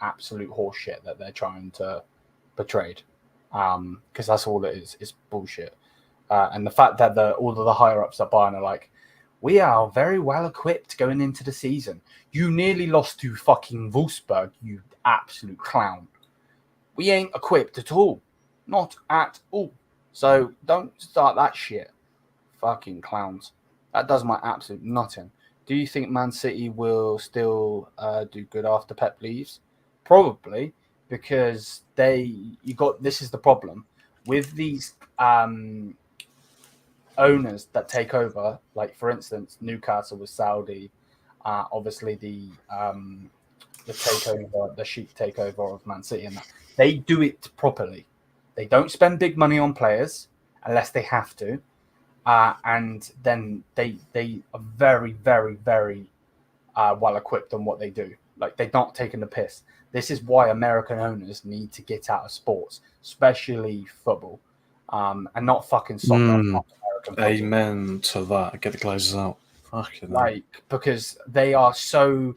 absolute horseshit that they're trying to portray. Because that's all it is. It's bullshit. And the fact that all of the higher ups at Bayern are like, we are very well equipped going into the season. You nearly lost to fucking Wolfsburg, you absolute clown. We ain't equipped at all. Not at all. So don't start that shit. Fucking clowns. That does my absolute nothing. Do you think Man City will still do good after Pep leaves? Probably, because this is the problem. With these owners that take over, like for instance, Newcastle was Saudi, obviously the takeover, the Sheikh takeover of Man City, and that they do it properly. They don't spend big money on players unless they have to, and then they are very, very, very well equipped on what they do. Like they're not taking the piss. This is why American owners need to get out of sports, especially football, and not fucking soccer. Amen to that. Get the glazes out. Fucking because they are so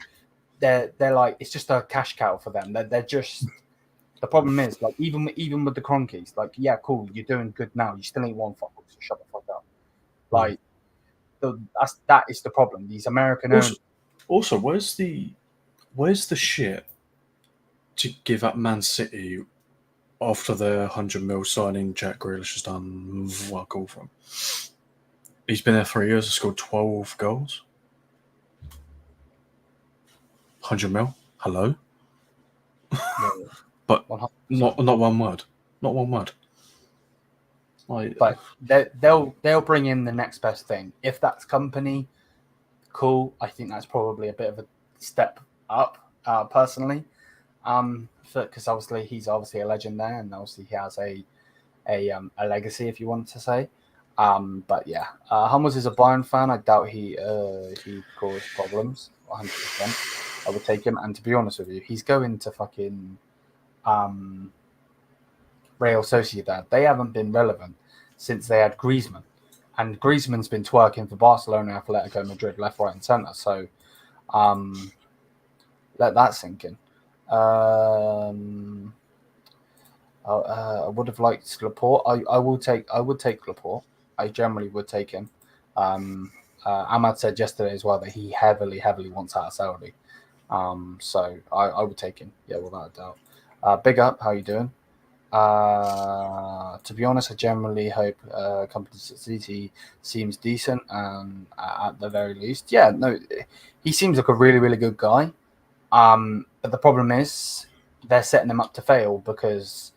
they're like it's just a cash cow for them. They're just the problem is like even with the Cronkies, like yeah, cool, you're doing good now. You still ain't won football, so shut the fuck up. Like that is the problem. These American owners. Also, where's the shit to give up Man City after their 100 mil signing? Jack Grealish has done what I call from. He's been there 3 years and scored 12 goals. 100 mil? Hello? No, but 100%. not one word. Not one word. But they'll bring in the next best thing. If that's company, cool. I think that's probably a bit of a step up, personally. Because obviously he's obviously a legend there, and obviously he has a legacy, if you want to say. But yeah, Hummels is a Bayern fan. I doubt he caused problems. 100%. I would take him. And to be honest with you, he's going to fucking Real Sociedad. They haven't been relevant since they had Griezmann, and Griezmann's been twerking for Barcelona, Atletico Madrid, left, right, and centre. So let that sink in. I would have liked Laporte. I would take Laporte. I generally would take him. Ahmad said yesterday as well that he heavily wants out of Saudi. So I would take him. Yeah, without a doubt. Big up. How you doing? To be honest, I generally hope Company City seems decent, and at the very least, yeah, no, he seems like a really, really good guy. But the problem is they're setting him up to fail because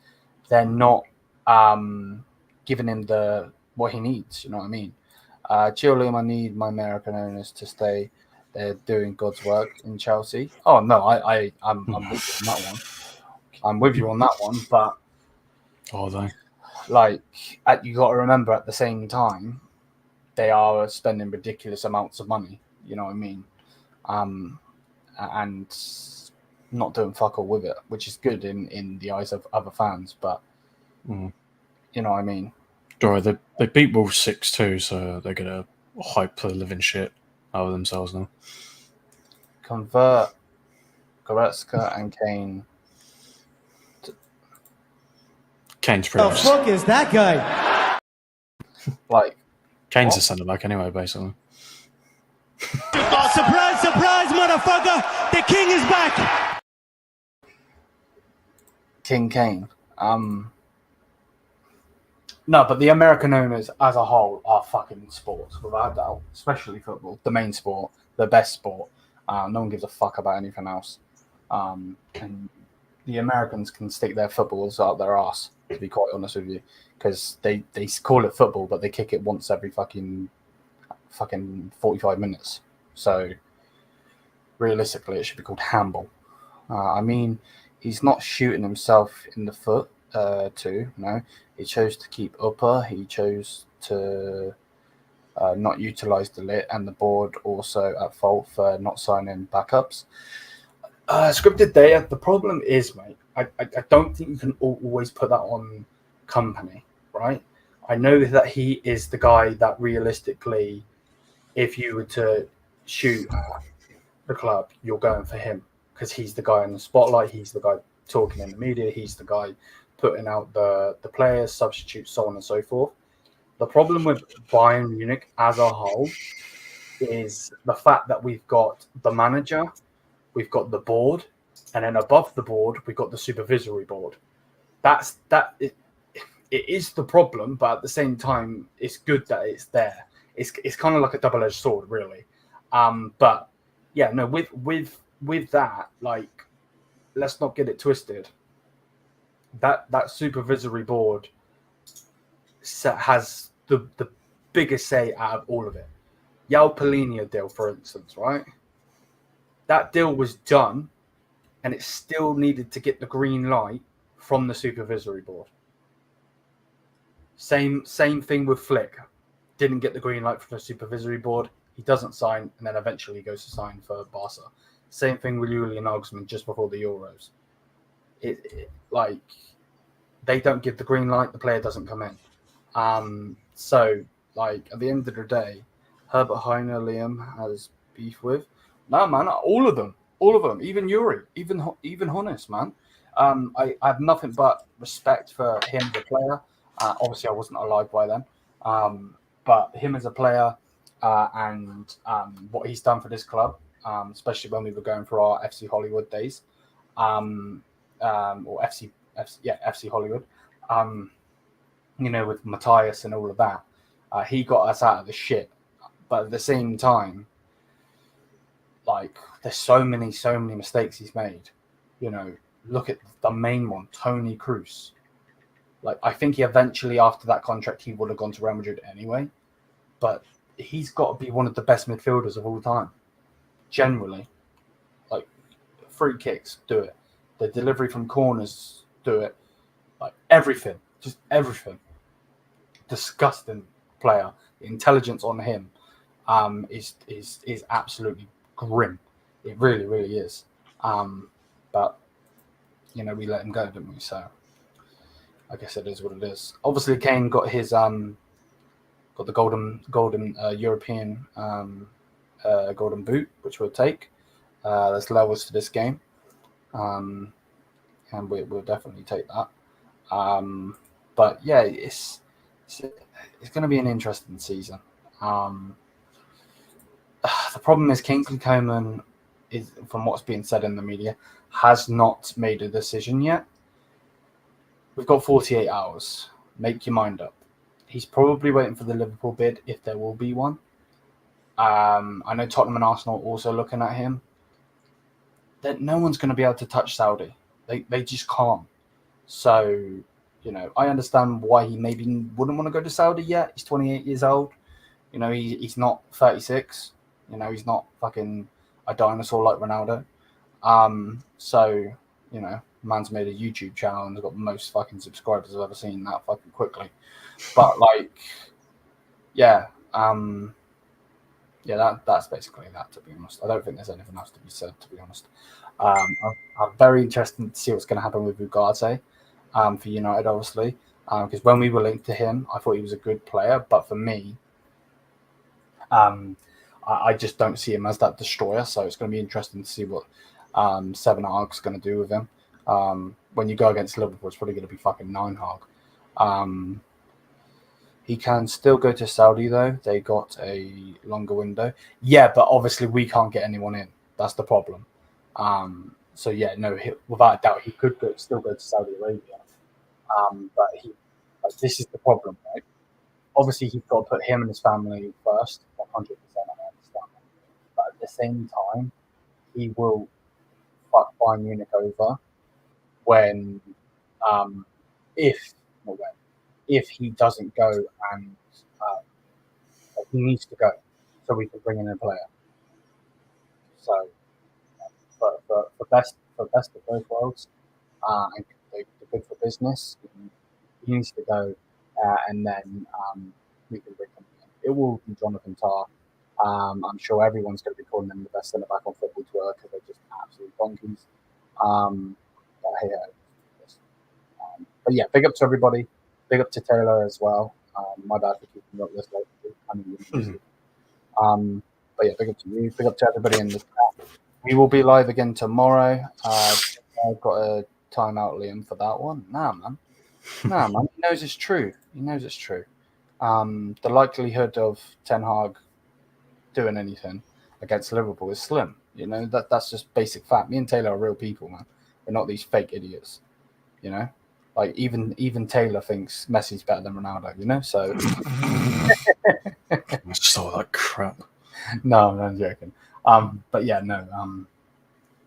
they're not giving him what he needs. You know what I mean? Julian, I need my American owners to stay. They're doing God's work in Chelsea. Oh no, I'm with you on that one. I'm with you on that one, but are they? Like, you got to remember at the same time, they are spending ridiculous amounts of money. You know what I mean? And not doing fuck all with it, which is good in the eyes of other fans. But you know what I mean? Right, they beat Wolves 6-2, so they're gonna hype the living shit out of themselves now. Convert Goretzka and Kane. Kane's pretty much. The fuck is that guy? Like, Kane's a centre back anyway, basically. Oh, surprise, surprise, motherfucker! The king is back. King Kane. No, but the American owners as a whole are fucking sports, without doubt. Especially football, the main sport, the best sport. No one gives a fuck about anything else. And the Americans can stick their footballs out their ass, to be quite honest with you, because they call it football, but they kick it once every fucking 45 minutes. So realistically, it should be called handball. I mean, he's not shooting himself in the foot. No, he chose to keep upper. He chose to not utilize the lit, and the board also at fault for not signing backups. Scripted data. The problem is, mate, I don't think you can always put that on company, right? I know that he is the guy that realistically, if you were to shoot at the club, you're going for him. because he's the guy in the spotlight. He's the guy talking in the media. He's the guy putting out the players, substitutes, so on and so forth. The problem with Bayern Munich as a whole is the fact that we've got the manager, we've got the board, and then above the board, we've got the supervisory board. It is the problem, but at the same time, it's good that it's there. It's kind of like a double-edged sword, really. But yeah, no, with that, like, let's not get it twisted. That supervisory board has the biggest say out of all of it. João Palhinha deal, for instance, right? That deal was done, and it still needed to get the green light from the supervisory board. Same thing with Flick. Didn't get the green light from the supervisory board. He doesn't sign, and then eventually goes to sign for Barca. Same thing with Julian just before the Euros. Like, they don't give the green light, the player doesn't come in. So, like, at the end of the day, Herbert Heine, Liam has beef with. No, man, all of them, even Yuri, even Honest, man. I have nothing but respect for him as a player. Obviously, I wasn't alive by then, but him as a player and what he's done for this club, especially when we were going for our FC Hollywood days, or FC Hollywood, you know, with Matthias and all of that. He got us out of the shit, but at the same time, like, there's so many mistakes he's made. You know, look at the main one, Toni Kroos. Like, I think he eventually, after that contract, he would have gone to Real Madrid anyway. But he's got to be one of the best midfielders of all time. Generally. Like, free kicks, do it. The delivery from corners, do it. Like, everything. Just everything. Disgusting player. The intelligence on him is absolutely grim. It really, really is. But, you know, we let him go, didn't we? So I guess it is what it is. Obviously, Kane got his got the golden European golden boot, which we'll take. There's levels to this game, and we'll definitely take that. But yeah, it's going to be an interesting season. The problem is Kingsley Coman is, from what's being said in the media, has not made a decision yet. We've got 48 hours. Make your mind up. He's probably waiting for the Liverpool bid, if there will be one. I know Tottenham and Arsenal are also looking at him. That no one's going to be able to touch Saudi. They just can't. So, you know, I understand why he maybe wouldn't want to go to Saudi yet. He's 28 years old. You know, he's not 36. You know, he's not fucking a dinosaur like Ronaldo. So, you know, man's made a YouTube channel and has got the most fucking subscribers I've ever seen that fucking quickly. But, like, yeah, that's basically that, to be honest. I don't think there's anything else to be said, to be honest. I'm very interested to see what's going to happen with Ugarte for United, obviously, because when we were linked to him, I thought he was a good player, but for me, I just don't see him as that destroyer, so it's going to be interesting to see what Seven Hog's going to do with him. When you go against Liverpool, it's probably going to be fucking Nine Hog. He can still go to Saudi, though. They got a longer window. Yeah, but obviously we can't get anyone in. That's the problem. So, yeah, no, without a doubt, he could still go to Saudi Arabia. But this is the problem, right? Obviously, he's got to put him and his family first, 100%, I understand. But at the same time, he will fuck Bayern Munich over when, if he doesn't go and he needs to go so we can bring in a player. So, for best of both worlds, and the good for business, he needs to go, and then we can bring him in. It will be Jonathan Tah. I'm sure everyone's going to be calling them the best centre back on football tour because they're just absolute donkeys. But hey, but yeah, big up to everybody. Big up to Taylor as well. My bad for keeping up this late. But yeah, big up to you. Big up to everybody in the chat. We will be live again tomorrow. I've got a timeout, Liam, for that one. Nah, man. He knows it's true. The likelihood of Ten Hag doing anything against Liverpool is slim. You know, that's just basic fact. Me and Taylor are real people, man. We're not these fake idiots. You know, like even Taylor thinks Messi's better than Ronaldo. You know, so Just all that crap. no, I'm joking. But yeah, no.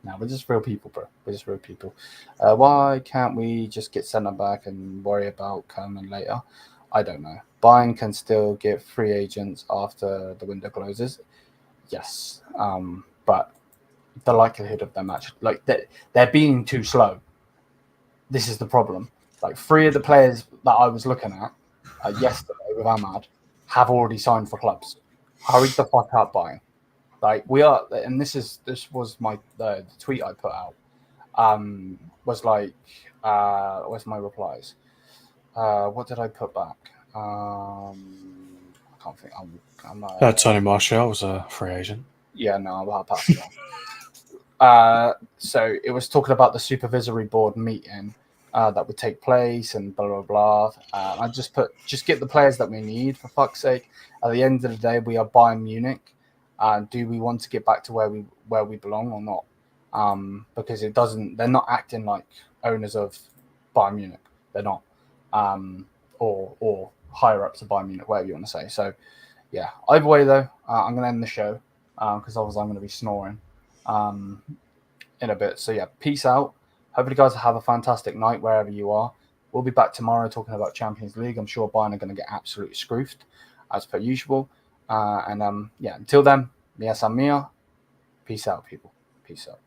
No, we're just real people, bro. We're just real people. Why can't we just get centre back and worry about COMAN later? I don't know. Bayern can still get free agents after the window closes. Yes, but the likelihood of them actually, like, they're being too slow. This is the problem. Like, 3 of the players that I was looking at yesterday with Ahmad have already signed for clubs. Hurry the fuck up, Bayern. Like, we are, and this was my the tweet I put out. Was like, where's my replies? What did I put back? I can't think. I'm not. Tony Martial was a free agent. Yeah, no, I'll pass it on. So it was talking about the supervisory board meeting that would take place and blah blah blah. I just get the players that we need, for fuck's sake. At the end of the day, we are Bayern Munich. Do we want to get back to where we belong or not? Because it doesn't. They're not acting like owners of Bayern Munich. They're not, or higher ups of Bayern Munich, whatever you want to say. So, yeah. Either way, though, I'm going to end the show because obviously I'm going to be snoring in a bit. So yeah, peace out. Hope you guys have a fantastic night wherever you are. We'll be back tomorrow talking about Champions League. I'm sure Bayern are going to get absolutely scroofed as per usual. Yeah, until then, mia san mia. Peace out, people. Peace out.